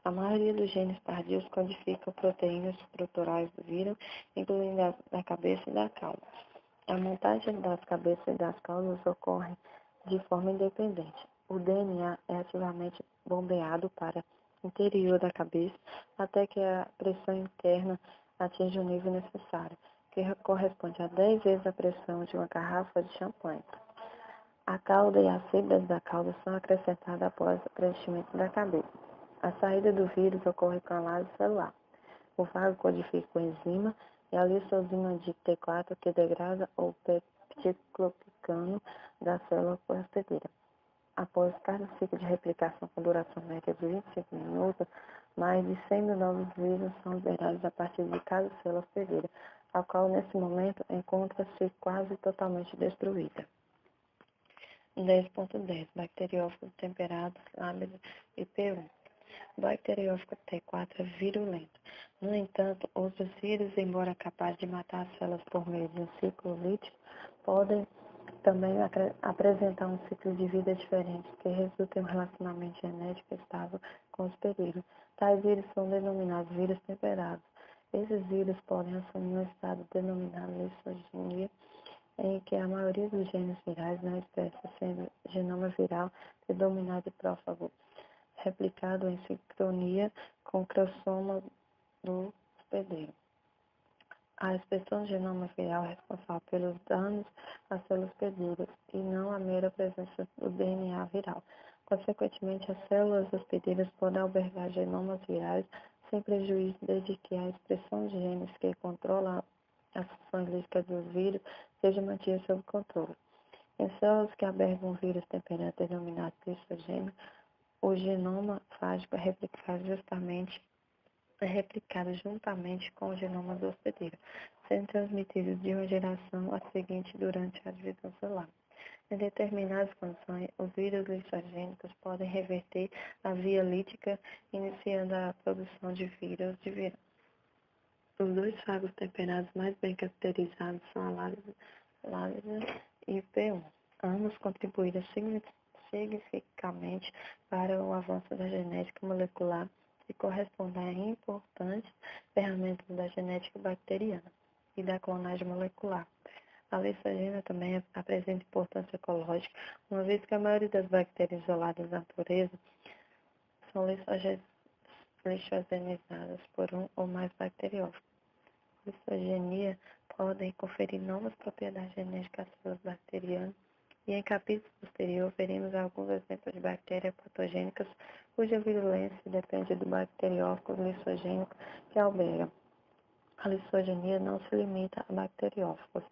A maioria dos genes tardios codifica proteínas estruturais do vírus, incluindo as da cabeça e da cauda. A montagem das cabeças e das caudas ocorre de forma independente. O DNA é ativamente bombeado para o interior da cabeça até que a pressão interna atinja o nível necessário, que corresponde a 10 vezes a pressão de uma garrafa de champanhe. A cauda e as fibras da cauda são acrescentadas após o preenchimento da cabeça. A saída do vírus ocorre com a análise celular. O fago codifica o enzima e a lisosima de T4 que degrada o peptidoglicano da célula hospedeira. Após cada ciclo de replicação com duração média de 25 minutos, mais de 100 mil novos vírus são liberados a partir de cada célula hospedeira, a qual nesse momento encontra-se quase totalmente destruída. 10.10 Bacteriófagos temperados, lábios e P1. O bacteriófago T4 é virulento. No entanto, outros vírus, embora capazes de matar as células por meio de um ciclo lítico, podem também apresentar um ciclo de vida diferente, que resulta em um relacionamento genético estável com os hospedeiro. Tais vírus são denominados vírus temperados. Esses vírus podem assumir um estado denominado lysogenia, em que a maioria dos genes virais na espécie, sendo genoma viral predominante e prófago, replicado em sincronia com o crossoma do hospedeiro. A expressão do genoma viral é responsável pelos danos às células hospedeiras e não a mera presença do DNA viral. Consequentemente, as células hospedeiras podem albergar genomas virais sem prejuízo, desde que a expressão de genes que controlam as funções líticas dos vírus seja mantida sob controle. Em células que albergam vírus temperante denominado lysogênio, o genoma fágico é replicado juntamente com o genoma do hospedeiro, sendo transmitido de uma geração à seguinte durante a divisão celular. Em determinadas condições, os vírus lysogênicos podem reverter a via lítica, iniciando a produção de vírus de vírus. Os dois fagos temperados mais bem caracterizados são a lálisa e P1. Ambos contribuíram significativamente para o avanço da genética molecular e correspondem a importantes ferramentas da genética bacteriana e da clonagem molecular. A lisogenia também apresenta importância ecológica, uma vez que a maioria das bactérias isoladas da natureza são lisogenizadas por um ou mais bacteriófagos. Lisogenia podem conferir novas propriedades genéticas às células bacterianas e em capítulos posteriores veremos alguns exemplos de bactérias bactérias patogênicas cuja virulência depende do bacteriófago lissogênico que alberga. A lissogenia não se limita a bacteriófagos.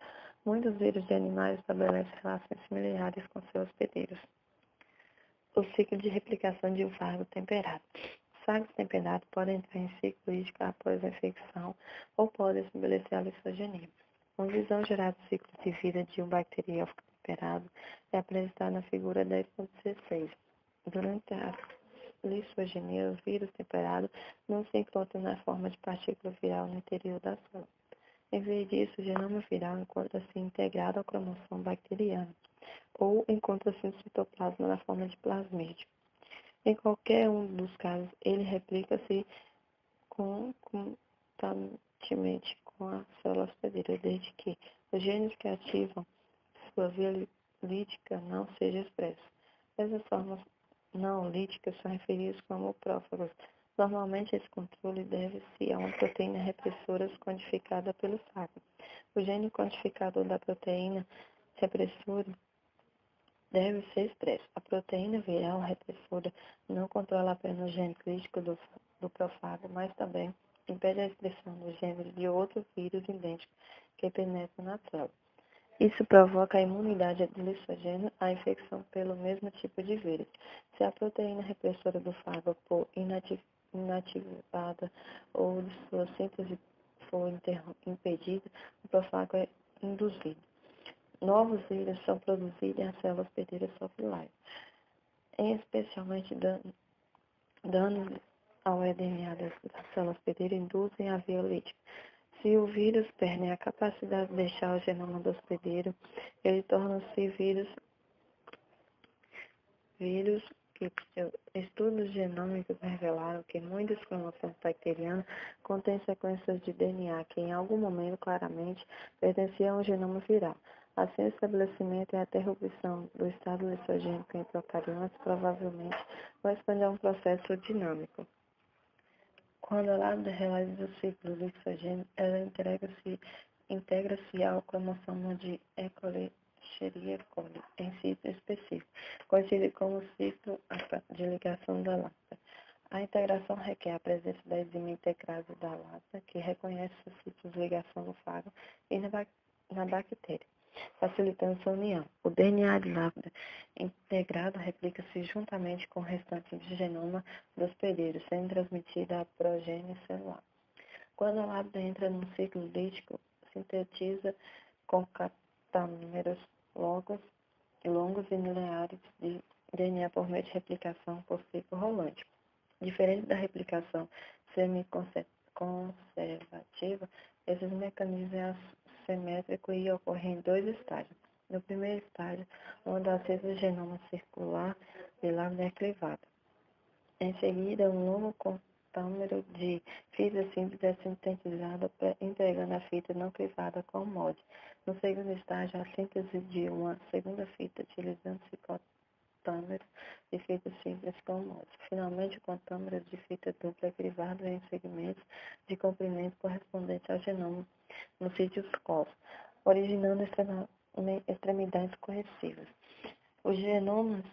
Muitos vírus de animais estabelecem relações similares com seus hospedeiros. O ciclo de replicação de um fardo temperado. Os fardos temperados podem entrar em ciclo lítico após a infecção ou podem estabelecer a lissogenia. Uma visão geral do ciclo de vida de um bacteriófago temperado é apresentada na figura 10.16. Durante a lissogenia, o vírus temperado não se encontra na forma de partícula viral no interior da célula. Em vez disso, o genoma viral encontra-se integrado ao cromossomo bacteriano ou encontra-se no citoplasma na forma de plasmídio. Em qualquer um dos casos, ele replica-se concomitantemente com a célula hospedeira, desde que os genes que ativam sua via lítica não sejam expressos. Essas formas não líticas são referidas como prófagos. Normalmente, esse controle deve-se a uma proteína repressora codificada pelo fago. O gene codificador da proteína repressora deve ser expresso. A proteína viral repressora não controla apenas o gene crítico do profago, mas também impede a expressão dos genes de outros vírus idênticos que penetram na célula. Isso provoca a imunidade do lissogênio à infecção pelo mesmo tipo de vírus. Se a proteína repressora do fago for inativada ou de sua síntese for impedida, o profago é induzido. Novos vírus são produzidos e a célula hospedeira sofre live. Especialmente danos ao DNA da célula hospedeira induzem a via lítica. Se o vírus perde a capacidade de deixar o genoma do hospedeiro, ele torna-se vírus que estudos genômicos revelaram que muitos cromossomos bacterianos contêm sequências de DNA que em algum momento claramente pertenciam ao genoma viral. Assim, o estabelecimento e a interrupção do estado lissogênico em procariontes provavelmente corresponde a um processo dinâmico. Quando a lambda realiza o ciclo lissogênico, ela integra-se ao cromossomo de Escherichia coli, em sítio específico, conhecido como ciclo de ligação da lambda. A integração requer a presença da enzima integrase da lambda, que reconhece os sítios de ligação no fago e na bactéria, facilitando sua união. O DNA de lambda integrado replica-se juntamente com o restante de genoma do hospedeiro, sendo transmitida à progênie celular. Quando a lambda entra num ciclo lítico, sintetiza concatenômeros longos e lineares de DNA por meio de replicação por ciclo rolante. Diferente da replicação semi-conservativa, esses mecanismos são assimétricos e ocorrem em dois estágios. No primeiro estágio, onde a síntese do genoma circular de lambda é clivada. Em seguida, um novo contâmero de fita síntese é sintetizado, entregando a fita não clivada como molde. No segundo estágio, a síntese de uma segunda fita, utilizando-se contâmeros de fita simples como molde. Finalmente, o contâmero de fita dupla é clivado em segmentos de comprimento correspondentes ao genoma no citoscópio, originando extremidades corressivas. Os genomas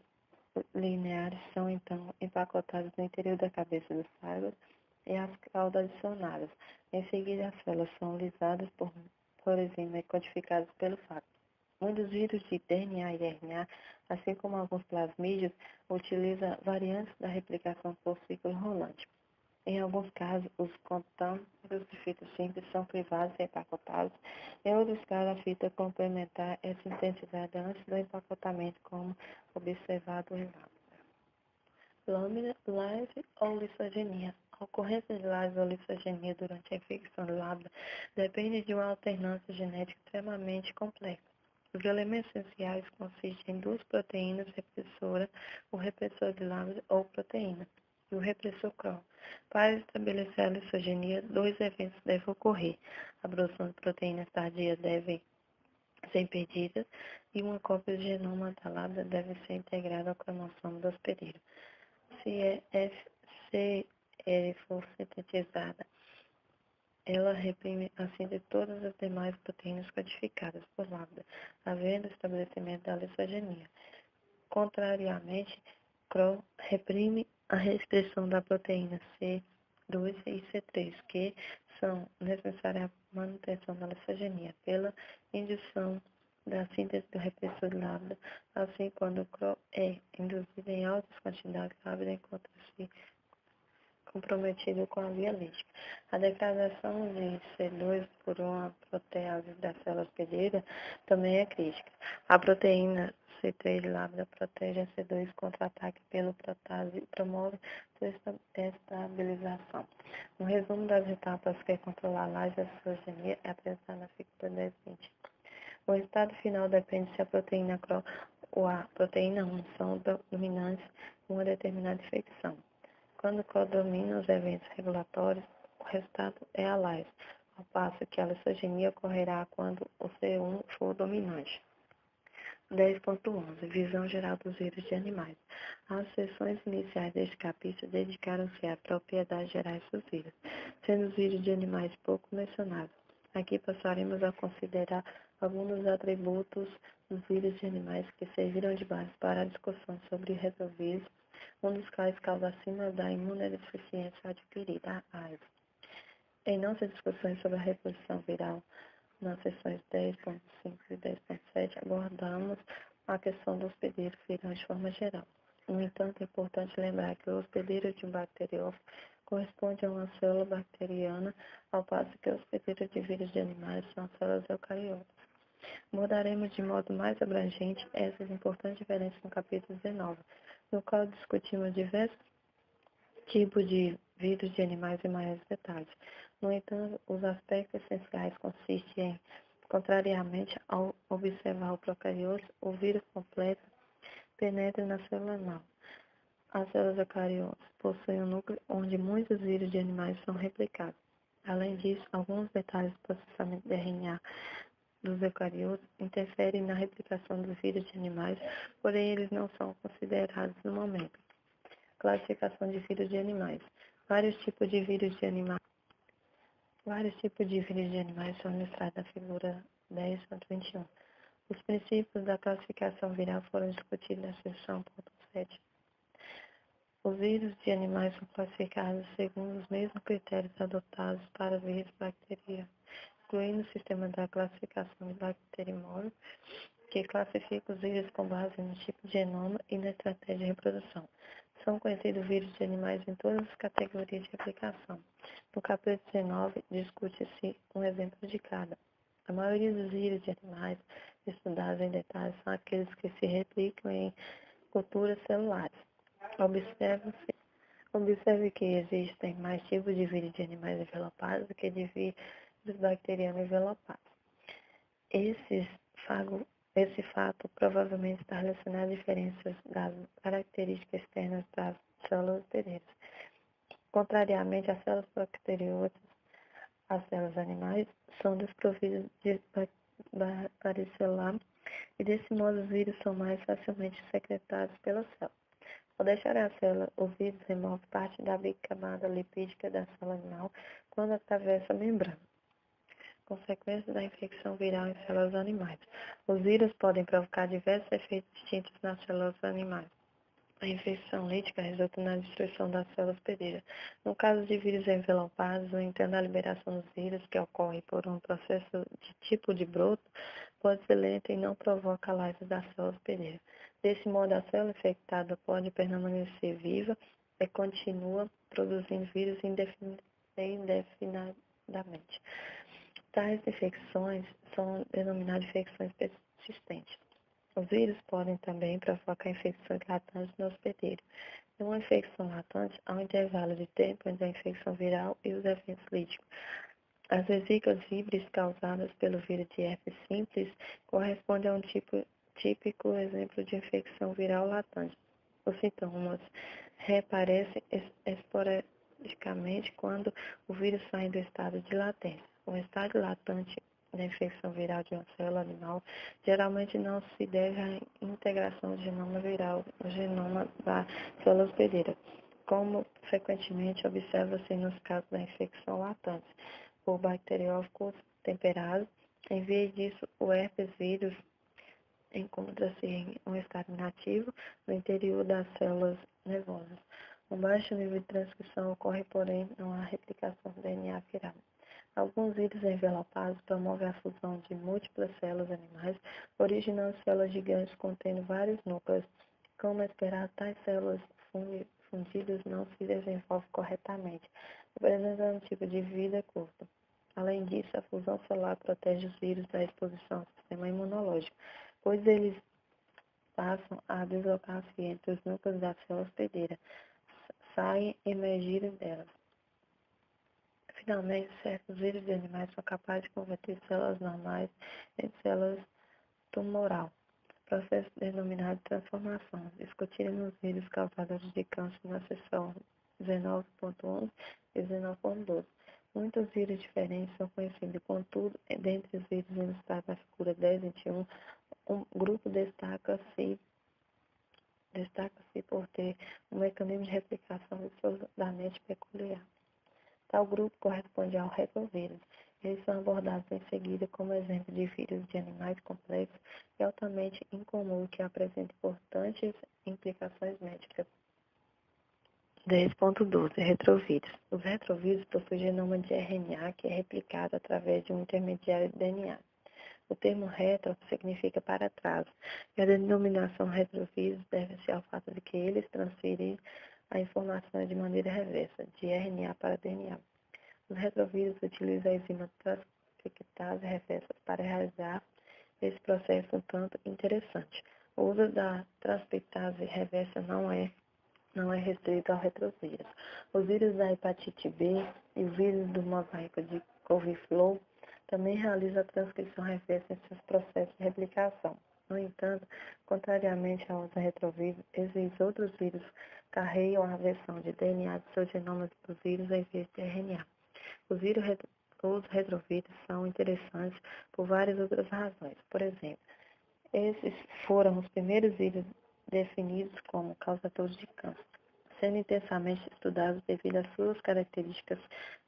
lineares são, então, empacotados no interior da cabeça dos fagos e as caudas adicionadas. Em seguida, as células são lisadas por enzimas codificadas pelo fago. Muitos vírus de DNA e RNA, assim como alguns plasmídios, utilizam variantes da replicação por ciclo rolante. Em alguns casos, os contâmeros de fita simples são privados e empacotados. Em outros casos, a fita complementar é sintetizada antes do empacotamento, como observado em lâmina, live ou lissogenia. A ocorrência de live ou lissogenia durante a infecção de lambda depende de uma alternância genética extremamente complexa. Os elementos essenciais consistem em duas proteínas repressoras, o repressor de lambda ou proteína, e o repressor CRO. Para estabelecer a lissogenia, dois eventos devem ocorrer. A produção de proteínas tardias deve ser impedida e uma cópia do genoma da lambda deve ser integrada ao cromossomo do hospedeiro. Se ele for sintetizada, ela reprime a síntese de todas as demais proteínas codificadas por lambda, havendo estabelecimento da lissogenia. Contrariamente, CRO reprime a restrição da proteína C2 e C3, que são necessárias à manutenção da lysogenia, pela indução da síntese do repressor de lambda, assim quando o CRO é induzido em altas quantidades, lambda encontra-se comprometido com a via lítica. A degradação de C2 por uma protease das células hospedeira também é crítica. A proteína C3 lambda protege a C2 contra o ataque pelo protease e promove sua estabilização. Um resumo das etapas que controlar a lysogenia é apresentado na figura 1020. O resultado final depende se a proteína CRO ou a proteína 1 são dominantes em uma determinada infecção. Quando codomina os eventos regulatórios, o resultado é a lyse, ao passo que a lysogenia ocorrerá quando o C1 for dominante. 10.11 Visão geral dos vírus de animais. As sessões iniciais deste capítulo dedicaram-se a propriedades gerais dos vírus, sendo os vírus de animais pouco mencionados. Aqui passaremos a considerar alguns dos atributos dos vírus de animais que serviram de base para a discussão sobre retrovírus, um dos quais causa acima da imunodeficiência adquirida, a AIDS. Em nossas discussões sobre a reprodução viral, nas sessões 10.5 e 10.7, abordamos a questão do hospedeiro viral de forma geral. No entanto, é importante lembrar que o hospedeiro de um bacteriófago corresponde a uma célula bacteriana, ao passo que o hospedeiro de vírus de animais são as células eucariotas. Abordaremos de modo mais abrangente essas importantes diferenças no capítulo 19, no qual discutimos diversos tipos de vírus de animais em maiores detalhes. No entanto, os aspectos essenciais consistem em, contrariamente ao observar o procarioto, o vírus completo penetra na célula animal. As células eucariotas possuem um núcleo onde muitos vírus de animais são replicados. Além disso, alguns detalhes do processamento de RNA dos eucariotos interferem na replicação dos vírus de animais, porém eles não são considerados no momento. Classificação de vírus de animais. Vários tipos de vírus de animais são ilustrados na figura 10.21. Os princípios da classificação viral foram discutidos na seção 7. Os vírus de animais são classificados segundo os mesmos critérios adotados para vírus bacterianos, incluindo o sistema da classificação de bacterimórfo, que classifica os vírus com base no tipo de genoma e na estratégia de reprodução. São conhecidos vírus de animais em todas as categorias de aplicação. No capítulo 19, discute-se um exemplo de cada. A maioria dos vírus de animais estudados em detalhes são aqueles que se replicam em culturas celulares. Observe que existem mais tipos de vírus de animais envelopados do que de vírus bacterianos envelopados. Esse fato provavelmente está relacionado às diferenças das características externas das células hospedeiras. Contrariamente às células bacterióticas, as células animais são desprovidas de varicela e, desse modo, os vírus são mais facilmente secretados pela célula. Ao deixar a célula, o vírus remove parte da bicamada lipídica da célula animal quando atravessa a membrana. Consequências da infecção viral em células animais. Os vírus podem provocar diversos efeitos distintos nas células animais. A infecção lítica resulta na destruição das células hospedeira. No caso de vírus envelopados, no entanto, a liberação dos vírus, que ocorre por um processo de tipo de broto, pode ser lenta e não provoca a lyse da célula hospedeira. Desse modo, a célula infectada pode permanecer viva e continua produzindo vírus indefinidamente. Tais infecções são denominadas infecções persistentes. Os vírus podem também provocar infecções latentes no hospedeiro. Em uma infecção latente, há um intervalo de tempo entre a infecção viral e os eventos líticos. As vesículas víbris causadas pelo vírus de herpes simples correspondem a um típico exemplo de infecção viral latente. Os sintomas reaparecem esporadicamente quando o vírus sai do estado de latência. O estado latente da infecção viral de uma célula animal geralmente não se deve à integração do genoma viral no genoma da célula hospedeira, como frequentemente observa-se nos casos da infecção latente por bacteriófagos temperados. Em vez disso, o herpes vírus encontra-se em um estado inativo no interior das células nervosas. Um baixo nível de transcrição ocorre, porém, não há replicação do DNA viral. Alguns vírus envelopados promovem a fusão de múltiplas células animais, originando células gigantes contendo vários núcleos. Como esperado, tais células fundidas não se desenvolvem corretamente, apresentando um tipo de vida curta. Além disso, a fusão celular protege os vírus da exposição ao sistema imunológico, pois eles passam a deslocar-se entre os núcleos da célula hospedeira, saem e emergirem delas. Finalmente, certos vírus de animais são capazes de converter células normais em células tumoral, processo denominado de transformação. Discutiremos os vírus causadores de câncer na seção 19.11 e 19.12. Muitos vírus diferentes são conhecidos, contudo, dentre os vírus ilustrados na figura 10.21, um grupo destaca-se por ter um mecanismo de replicação absolutamente peculiar. Tal grupo corresponde ao retrovírus. Eles são abordados em seguida como exemplo de vírus de animais complexos e altamente incomum que apresentam importantes implicações médicas. 10.12 Retrovírus. Os retrovírus possuem genoma de RNA que é replicado através de um intermediário de DNA. O termo retro significa para trás, e a denominação retrovírus deve-se ao fato de que eles transferem a informação de maneira reversa, de RNA para DNA. Os retrovírus utilizam a enzima transcriptase reversa para realizar esse processo um tanto interessante. O uso da transcriptase reversa não é restrito ao retrovírus. Os vírus da hepatite B e o vírus do mosaico de couve-flor também realizam a transcrição reversa em seus processos de replicação. No entanto, contrariamente aos retrovírus, esses outros vírus carregam a versão de DNA de seus genomas dos vírus em vez de RNA. Os retrovírus são interessantes por várias outras razões. Por exemplo, esses foram os primeiros vírus definidos como causadores de câncer, sendo intensamente estudados devido às suas características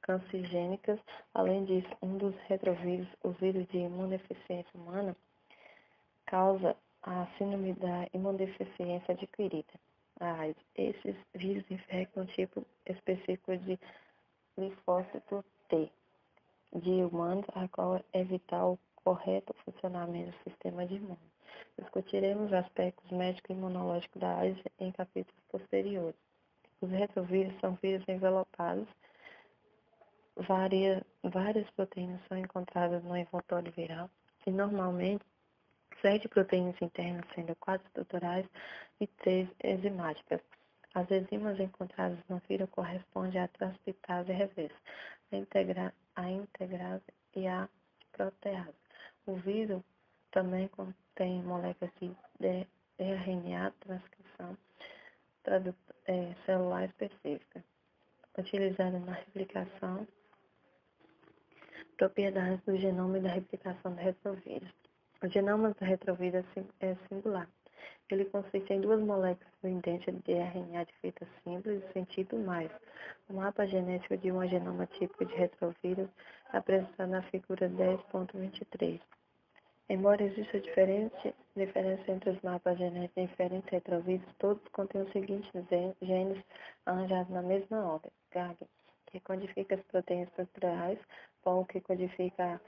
cancerigênicas. Além disso, um dos retrovírus, o vírus de imunodeficiência humana, causa a síndrome da imunodeficiência adquirida, a AIDS. Esses vírus infectam um tipo específico de linfócito T de humanos, a qual é vital o correto funcionamento do sistema imune. Discutiremos aspectos médicos e imunológicos da AIDS em capítulos posteriores. Os retrovírus são vírus envelopados. Várias proteínas são encontradas no envoltório viral e, normalmente, 7 proteínas internas, sendo 4 estruturais e 3 enzimáticas. As enzimas encontradas no vírus correspondem à transcriptase reversa, a integrase e a protease. O vírus também contém moléculas de RNA, transcrição celular específica, utilizada na replicação, propriedades do genoma e da replicação do retrovírus. O genoma do retrovírus é singular. Ele consiste em 2 moléculas idênticas de RNA de fita simples e sentido mais. O mapa genético de um genoma típico de retrovírus é apresentado na figura 10.23. Embora exista diferença entre os mapas genéticos de diferentes retrovírus, todos contêm os seguintes genes arranjados na mesma ordem: GAG, que codifica as proteínas estruturais, POL, que codifica a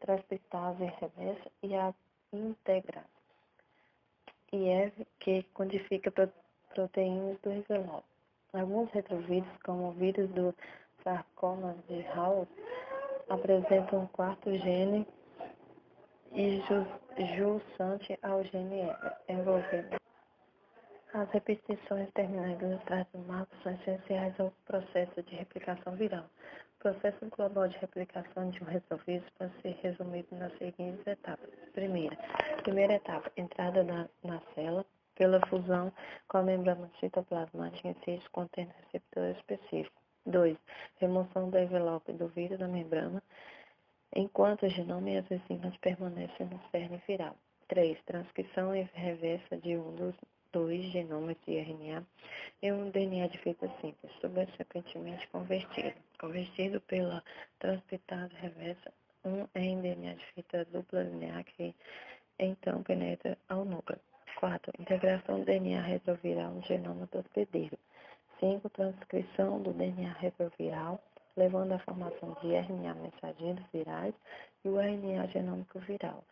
transcriptase reversa e a integrase, e EV, que codifica proteínas do envelope. Alguns retrovírus, como o vírus do sarcoma de Hall, apresentam um quarto gene e jussante ao gene envolvido. As repetições terminais ilustradas no mapa são essenciais ao processo de replicação viral. O processo global de replicação de um retrovírus pode ser resumido nas seguintes etapas. Primeira etapa, entrada na célula pela fusão com a membrana citoplasmática em si, contendo receptor específico. 2. Remoção do envelope do vírus da membrana, enquanto o genoma e as enzimas permanecem no cerne viral. 3. Transcrição reversa de um dos 2 genomas de RNA em um DNA de fita simples, subsequentemente convertido pela transcriptase reversa em DNA de fita dupla linear que então penetra ao núcleo. 4. Integração do DNA retroviral no genoma do hospedeiro. 5. Transcrição do DNA retroviral, levando à formação de RNA mensageiros virais e o RNA genômico viral.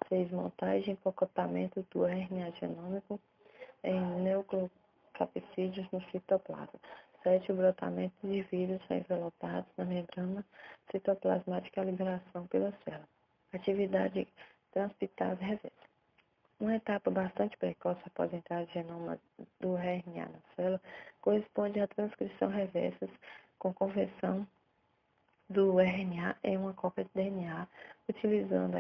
6. Montagem e empacotamento do RNA genômico em nucleocapsídeos no citoplasma. 7. O brotamento de vírus envelopados na membrana citoplasmática e a liberação pela célula. Atividade transcriptase reversa. Uma etapa bastante precoce após a entrada do genoma do RNA na célula corresponde à transcrição reversa com conversão do RNA em uma cópia de DNA, utilizando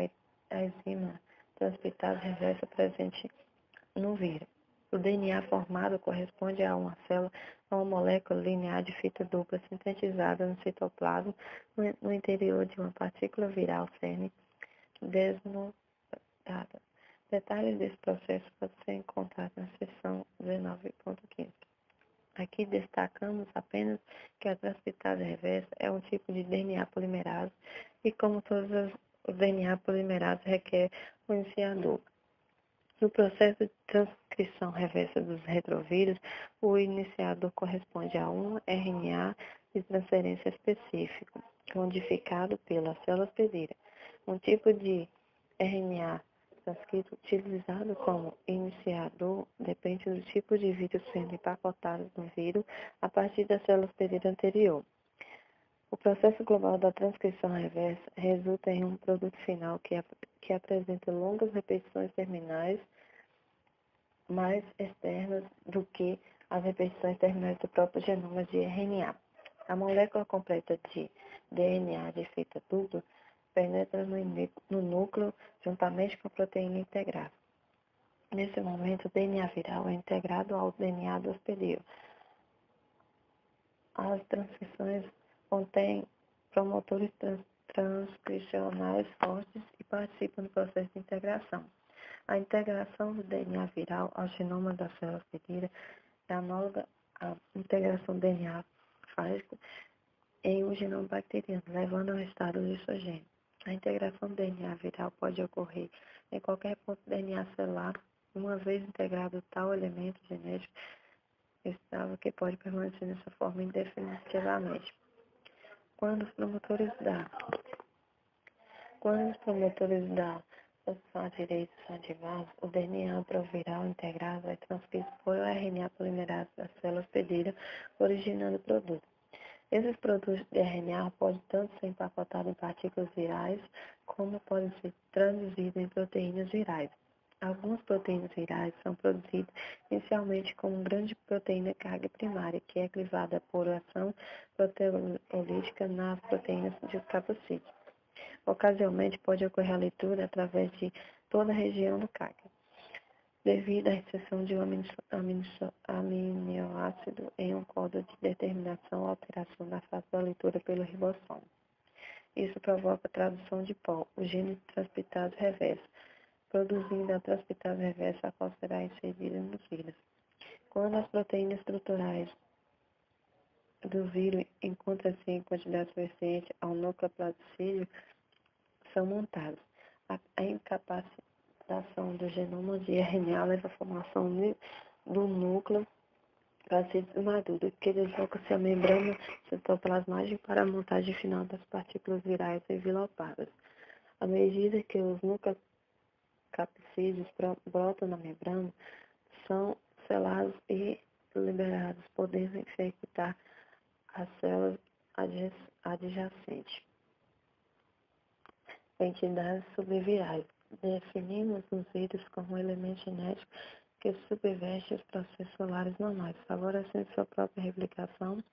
a enzima transcriptase reversa presente no vírus. O DNA formado corresponde a uma célula, a uma molécula linear de fita dupla sintetizada no citoplasma no interior de uma partícula viral CN desnucleada. Detalhes desse processo podem ser encontrados na seção 19.15. Aqui destacamos apenas que a transcriptase reversa é um tipo de DNA polimerase e, como todos os DNA polimerases, requer um iniciador. No processo de transcrição reversa dos retrovírus, o iniciador corresponde a um RNA de transferência específico, codificado pela célula hospedeira. Um tipo de RNA transcrito utilizado como iniciador depende do tipo de vírus sendo empacotado no vírus a partir da célula hospedeira anterior. O processo global da transcrição reversa resulta em um produto final que apresenta longas repetições terminais mais externas do que as repetições terminais do próprio genoma de RNA. A molécula completa de DNA de fita dupla penetra no núcleo juntamente com a proteína integrada. Nesse momento, o DNA viral é integrado ao DNA do hospedeiro. As transcrições contêm promotores transcricionais fortes e participam do processo de integração. A integração do DNA viral ao genoma da célula hospedeira é análoga à integração do DNA fágico em um genoma bacteriano, levando ao estado lisogênico. A integração do DNA viral pode ocorrer em qualquer ponto do DNA celular, uma vez integrado tal elemento genético estável que pode permanecer dessa forma indefinitivamente. Quando os promotores fosfatideiros são ativados, o DNA proviral integrado é transcrito por RNA polimerase da célula hospedeira, originando o produto. Esses produtos de RNA podem tanto ser empacotados em partículas virais, como podem ser traduzidos em proteínas virais. Algumas proteínas virais são produzidas inicialmente como grande proteína carga primária, que é clivada por ação proteolítica nas proteínas de capsídeo. Ocasionalmente pode ocorrer a leitura através de toda a região do carga, devido à inserção de um aminoácido em um código de determinação ou alteração na fase da leitura pelo ribossomo. Isso provoca a tradução de pó, o gene de transcriptase reversa, produzindo a transcriptase reversa, a qual será inserida nos vírus. Quando as proteínas estruturais do vírus encontram-se em quantidade suficiente ao nucleocapsídeo, são montadas. A incapacitação do genoma de RNA leva à formação do núcleo capsídeo maduro, que desloca-se à membrana citoplasmática para a montagem final das partículas virais envelopadas. À medida que os nucleocapsídeos brotam na membrana, são selados e liberados, podendo infectar as células adjacentes. Entidades subvirais. Definimos os vírus como elementos genéticos que subvertem os processos celulares normais, favorecendo sua própria replicação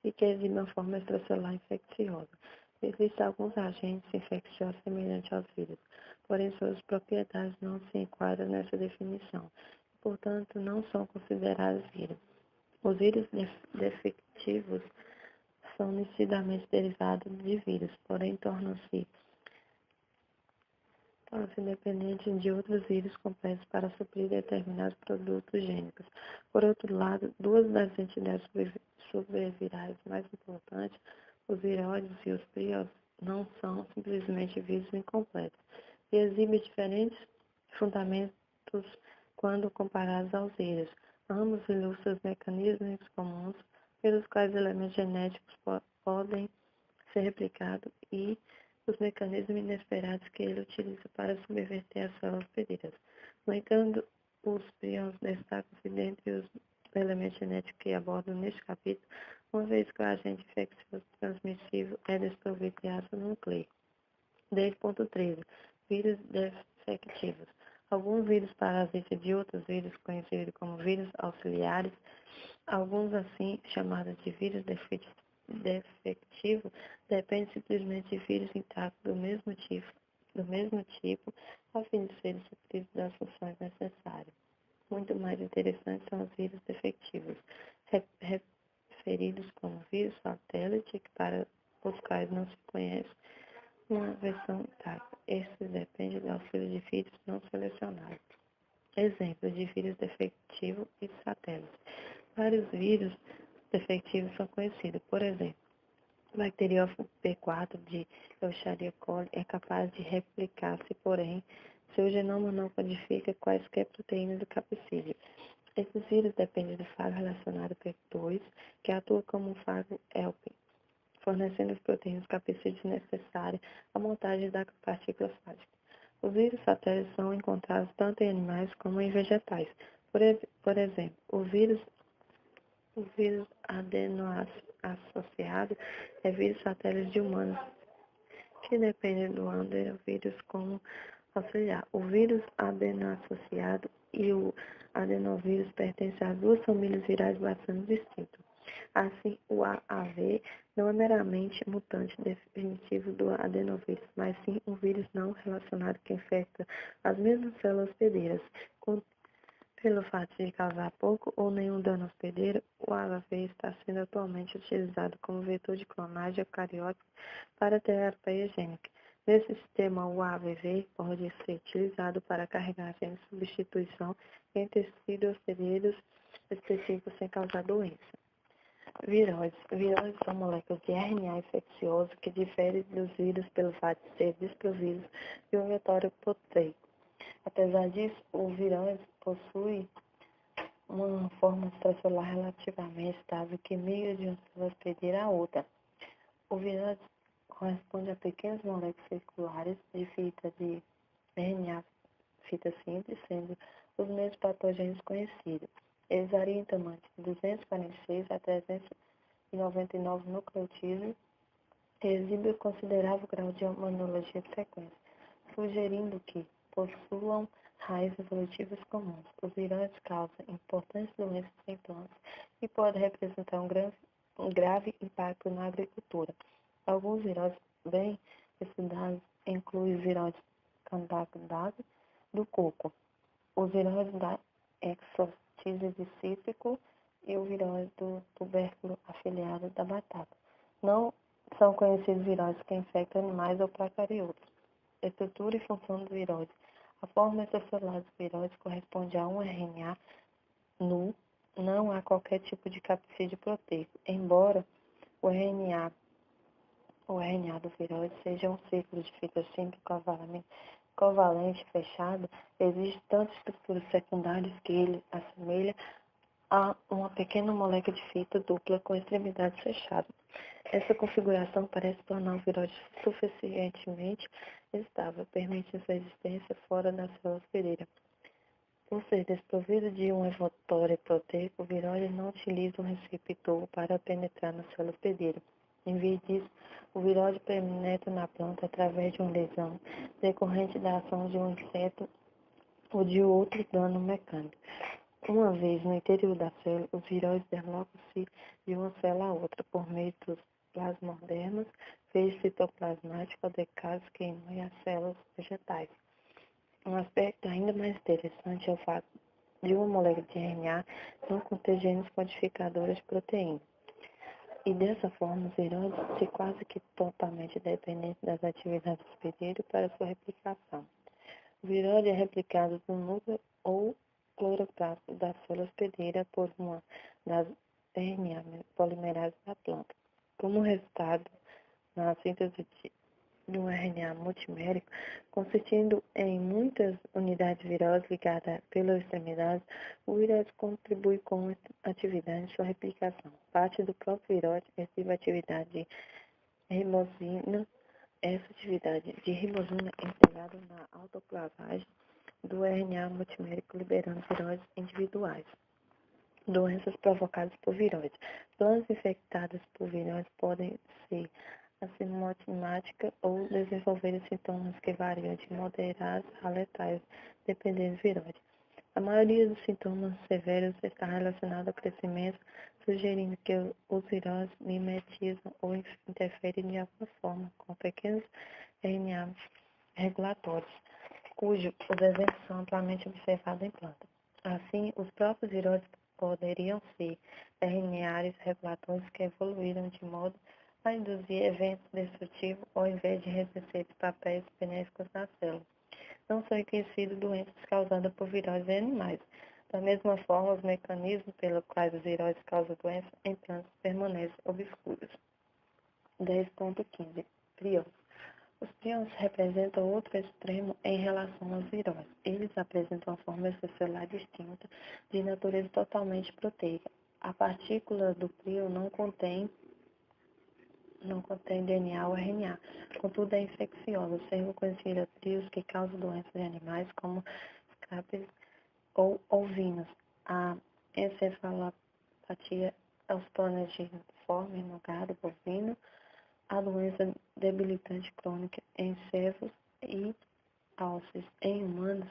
e que exibem uma forma extracelular infecciosa. Existem alguns agentes infecciosos semelhantes aos vírus, porém suas propriedades não se enquadram nessa definição e, portanto, não são considerados vírus. Os vírus defectivos são nitidamente derivados de vírus, porém tornam-se independentes de outros vírus complexos para suprir determinados produtos gênicos. Por outro lado, duas das entidades subvirais mais importantes, os viróides e os prions, não são simplesmente vírus incompletos e exibem diferentes Fundamentos quando comparados aos vírus. Ambos ilustram os mecanismos comuns pelos quais elementos genéticos podem ser replicados e os mecanismos inesperados que ele utiliza para subverter as células hospedeiro. No entanto, os prions destacam-se dentre os elementos genéticos que abordam neste capítulo, uma vez que o agente infeccioso transmissível é desprovido de ácido nucleico. 10.13. Vírus defectivos. Alguns vírus parasitas de outros vírus, conhecidos como vírus auxiliares, alguns assim chamados de vírus defectivos, dependem simplesmente de vírus intactos do mesmo tipo, a fim de serem supridos das funções necessárias. Muito mais interessantes são os vírus defectivos, referidos como vírus satélite, para os quais não se conhece uma versão intacta. Estes dependem do auxílio de vírus não selecionados. Exemplos de vírus defectivo e satélite. Vários vírus defectivos são conhecidos. Por exemplo, o bacteriófago P4 de Escherichia coli é capaz de replicar-se, porém, seu genoma não codifica quaisquer proteínas do capsídeo. Esses vírus dependem do fago relacionado P2, que atua como um fago helper, fornecendo as proteínas capsídeos necessárias à montagem da partícula fágica. Os vírus satélites são encontrados tanto em animais como em vegetais. Por exemplo, o vírus adenoassociado é vírus satélite de humanos, que depende do adenovírus como auxiliar. O vírus adenoassociado e o adenovírus pertencem a duas famílias virais bastante distintas. Assim, o AAV não é meramente mutante definitivo do adenovírus, mas sim um vírus não relacionado que infecta as mesmas células hospedeiras. Pelo fato de causar pouco ou nenhum dano hospedeiro, o AAV está sendo atualmente utilizado como vetor de clonagem eucariótica para terapia gênica. Nesse sistema, o AAV pode ser utilizado para carregar genes de substituição em tecidos hospedeiros específicos sem causar doença. Viróides. Viróides são moléculas de RNA infeccioso que diferem dos vírus pelo fato de ser desprovidos de um vetor proteico. Apesar disso, o viróide possui uma forma extracelular relativamente estável que migra de uma célula hospedeira a outra. O viróide corresponde a pequenas moléculas circulares de fita de RNA fita simples, sendo os mesmos patógenos conhecidos. Eles variam em tamanho de 246 a 399 nucleotídeos e exibem considerável grau de homologia de sequência, sugerindo que possuam raízes evolutivas comuns. Os viróides causam importantes doenças em plantas e podem representar um grave impacto na agricultura. Alguns viróides bem estudados incluem os viróides candidatos do coco, os viróides da exotise cítrico e o viróide do tubérculo afiliado da batata. Não são conhecidos viróides que infectam animais ou procariotos. Estrutura e função do viróide. A forma extracelular dos viróides corresponde a um RNA nu, não há qualquer tipo de capsídeo proteico, embora o RNA do viróide seja um ciclo de fita simples covalente fechado, existem tantas estruturas secundárias que ele assemelha a uma pequena molécula de fita dupla com extremidades fechadas. Essa configuração parece tornar o viróide suficientemente estável, permitindo sua existência fora da célula hospedeira. Por ser desprovido de um vetor proteico, o viróide não utiliza um receptor para penetrar na célula hospedeira. Em vez disso, o viróide penetra na planta através de uma lesão decorrente da ação de um inseto ou de outro dano mecânico. Uma vez no interior da célula, os viróides deslocam-se de uma célula a outra por meio dos plasmodermas, feixes citoplasmáticos ou decários que inundam as células vegetais. Um aspecto ainda mais interessante é o fato de uma molécula de RNA não conter genes codificadores de proteína. E dessa forma, os viróides se quase que totalmente dependentes das atividades do hospedeiro para sua replicação. O viróide é replicado no núcleo ou cloroplasto da célula hospedeira por uma das RNA polimerases da planta. Como resultado, na síntese de um RNA multimérico, consistindo em muitas unidades virosas ligadas pelas extremidades, o virose contribui com atividade em sua replicação. Parte do próprio virose recebe a atividade de ribosina. Essa atividade de ribosina é empregada na autoclavagem do RNA multimérico, liberando viroses individuais. Doenças provocadas por virose. Plantas infectadas por virose podem ser assintomáticas ou desenvolver sintomas que variam de moderados a letais, dependendo da virose. A maioria dos sintomas severos está relacionada ao crescimento, sugerindo que os viroses mimetizam ou interferem de alguma forma com pequenos RNA regulatórios, cujos os exemplos são amplamente observados em plantas. Assim, os próprios viroses poderiam ser RNAs regulatórios que evoluíram de modo a induzir eventos destrutivos ao invés de exercer papéis benéficos na célula. Não são reconhecidas doenças causadas por viroses em animais. Da mesma forma, os mecanismos pelos quais os viroses causam doenças em plantas permanecem obscuros. 10.15. Prions. Os prions representam outro extremo em relação aos viroses. Eles apresentam uma forma extracelular distinta, de natureza totalmente proteica. A partícula do prion não contém DNA ou RNA, contudo é infecciosa, sendo conhecida prions que causam doenças em animais como escapes ou ovinos. A encefalopatia esporangiforme no gado bovino, a doença debilitante crônica em cervos e alces em humanos.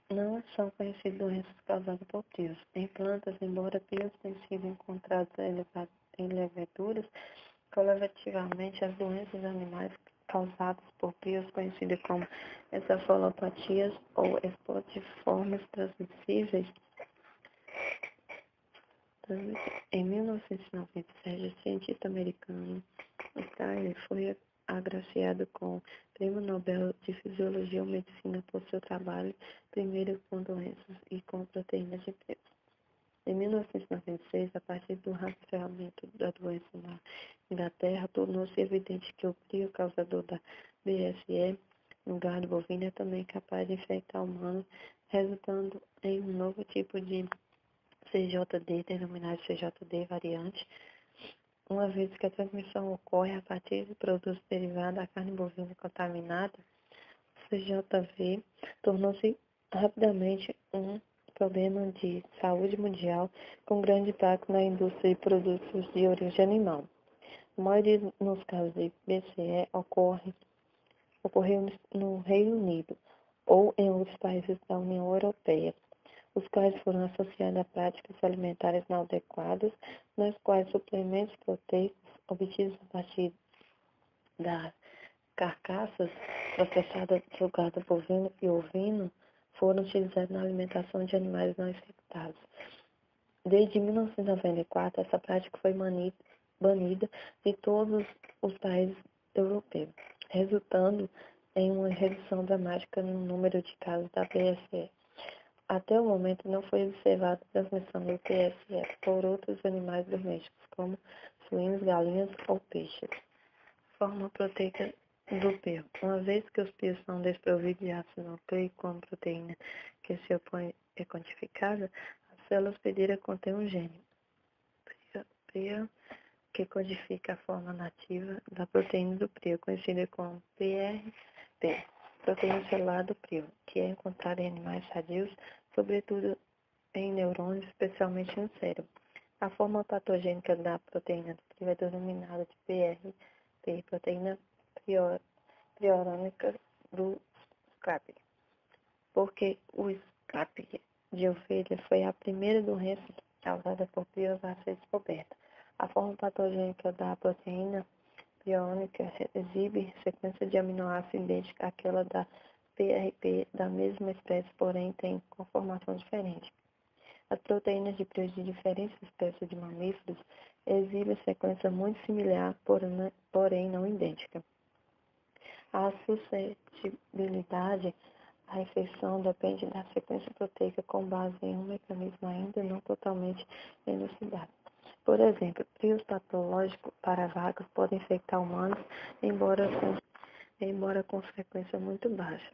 Não são conhecidas doenças causadas por prions. Em plantas, embora prions tenham sido encontrados em leveduras, coletivamente as doenças animais causadas por prions, conhecidas como encefalopatias ou esporangiformes transmissíveis. Em 1997, o cientista americano Steiner foi agraciado com o Prêmio Nobel de Fisiologia ou Medicina por seu trabalho, primeiro com doenças e com proteínas de prions. Em 1996, a partir do rastreamento da doença na Inglaterra, tornou-se evidente que o prion causador da BSE no gado bovino é também capaz de infectar humanos, resultando em um novo tipo de CJD, denominado CJD variante, uma vez que a transmissão ocorre a partir de produtos derivados da carne bovina contaminada. O CJV tornou-se rapidamente um problema de saúde mundial, com grande impacto na indústria de produtos de origem animal. A maioria dos casos de BSE ocorreu no Reino Unido ou em outros países da União Europeia, os quais foram associados a práticas alimentares não adequadas, nas quais suplementos proteicos obtidos a partir das carcaças processadas do gado bovino e ovino foram utilizados na alimentação de animais não infectados. Desde 1994, essa prática foi banida de todos os países europeus, resultando em uma redução dramática no número de casos da BSE. Até o momento, não foi observada a transmissão do TSE por outros animais domésticos, como suínos, galinhas ou peixes. Forma proteica do prion. Uma vez que os prions são desprovidos de ácido nucleico como proteína que se opõe é quantificada, a célula hospedeira contém um gene, prion, que codifica a forma nativa da proteína do prion, conhecida como PRP. Proteína celular do prion, que é encontrada em animais sadios, sobretudo em neurônios, especialmente no cérebro. A forma patogênica da proteína do prion é denominada de PRP, proteína priorônica do scrapie, porque o scrapie de ovelha foi a primeira doença causada por prions a ser descoberta. A forma patogênica da proteína priônica exibe sequência de aminoácidos idêntica àquela da PRP da mesma espécie, porém tem conformação diferente. As proteínas de prions de diferentes espécies de mamíferos exibem sequência muito similar, porém não idêntica. A suscetibilidade à infecção depende da sequência proteica com base em um mecanismo ainda não totalmente elucidado. Por exemplo, prios patológicos para vacas podem infectar humanos, embora com frequência muito baixa.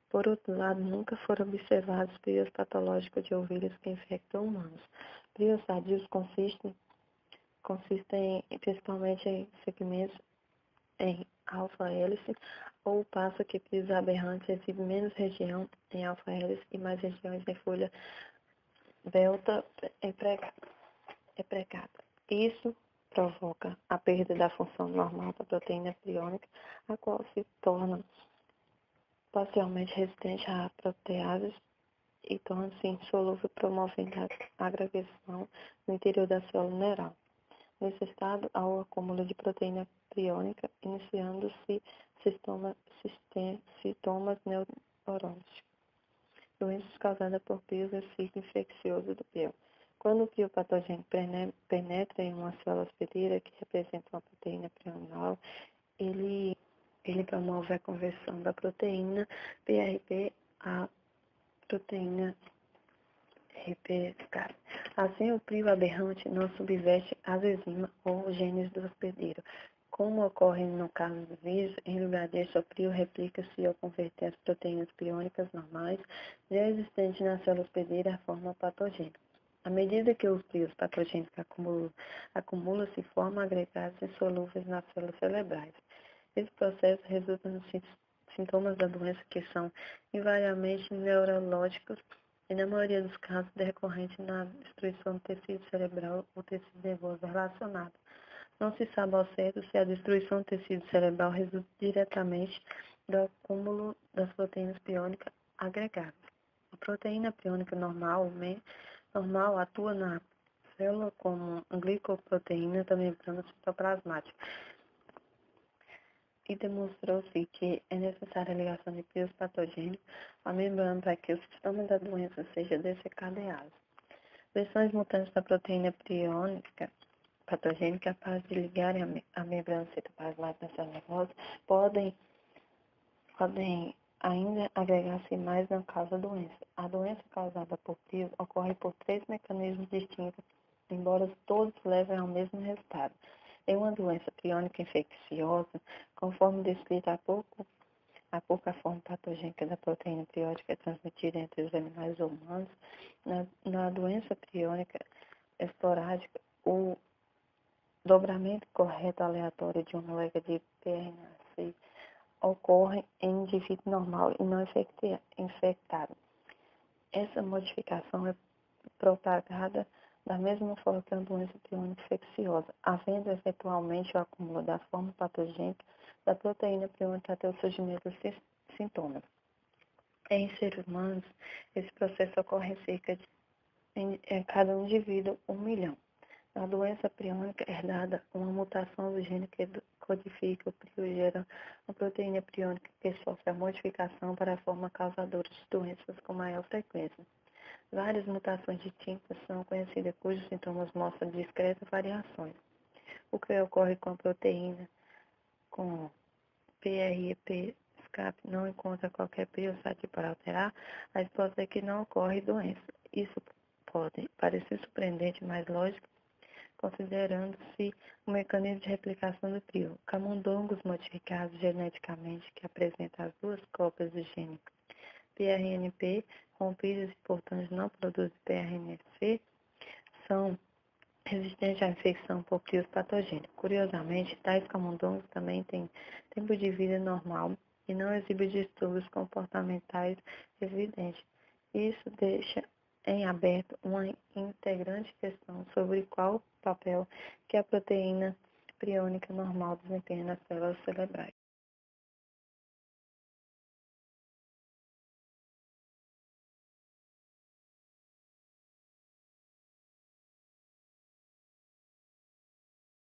Por outro lado, nunca foram observados prios patológicos de ovelhas que infectam humanos. Prios sadios consistem principalmente em segmentos em alfa-hélice, ou o passo que prios aberrantes exibe menos região em alfa-hélice e mais regiões em folha delta empregada. Isso provoca a perda da função normal da proteína priônica, a qual se torna parcialmente resistente a proteases e torna-se insolúvel, promovendo a agregação no interior da célula neural. Nesse estado, há o acúmulo de proteína priônica, iniciando-se sintomas neurológicos. Doenças causadas por prios é ciclo infeccioso do prio. Quando o prio patogênico penetra em uma célula hospedeira que representa uma proteína prional, ele promove a conversão da proteína PRP à proteína replicada. Assim, o prio aberrante não subverte as enzimas ou genes do hospedeiro. Como ocorre no caso do vírus, em lugar disso, o prio replica-se ao converter as proteínas priônicas normais já existentes na célula hospedeira à forma patogênica. À medida que os prios patogênicos acumulam-se e formam agregados insolúveis nas células cerebrais. Esse processo resulta nos sintomas da doença que são invariavelmente neurológicos e, na maioria dos casos, decorrente na destruição do tecido cerebral ou tecido nervoso relacionado. Não se sabe ao certo se a destruição do tecido cerebral resulta diretamente do acúmulo das proteínas priônicas agregadas. A proteína priônica normal atua na célula como glicoproteína da membrana citoplasmática e demonstrou-se que é necessária a ligação de prios patogênicos à membrana para que o sistema da doença seja desencadeado. Versões mutantes da proteína priônica patogênica capazes de ligarem a membrana citoplasmática da célula nervosa podem ainda agregar-se mais na causa da doença. A doença causada por prios ocorre por 3 mecanismos distintos, embora todos levem ao mesmo resultado. É uma doença priônica infecciosa, conforme descrito há pouco, a forma patogênica da proteína priótica é transmitida entre os animais ou humanos. Na doença priônica esporádica, o dobramento correto aleatório de uma molécula de PRNA ocorre em indivíduo normal e não infectado. Essa modificação é propagada da mesma forma que a doença priônica infecciosa, havendo eventualmente o acúmulo da forma patogênica da proteína priônica até o surgimento dos sintomas. Em seres humanos, esse processo ocorre em cerca de em cada indivíduo 1 milhão. Na doença priônica herdada, uma mutação do gene que codifica o prio gera uma proteína priônica que sofre a modificação para a forma causadora de doenças com maior frequência. Várias mutações distintas são conhecidas cujos sintomas mostram discretas variações. O que ocorre com a proteína com PRP-SCAP não encontra qualquer prioridade para alterar, a resposta é que não ocorre doença. Isso pode parecer surpreendente, mas lógico, considerando-se o mecanismo de replicação do prio. Camundongos modificados geneticamente que apresentam as duas cópias do gene PRNP rompidas e, portanto, não produzem PRNC, são resistentes à infecção por prios patogênicos. Curiosamente, tais camundongos também têm tempo de vida normal e não exibem distúrbios comportamentais evidentes. Isso deixa em aberto uma integrante questão sobre qual papel que a proteína priônica normal desempenha nas células cerebrais.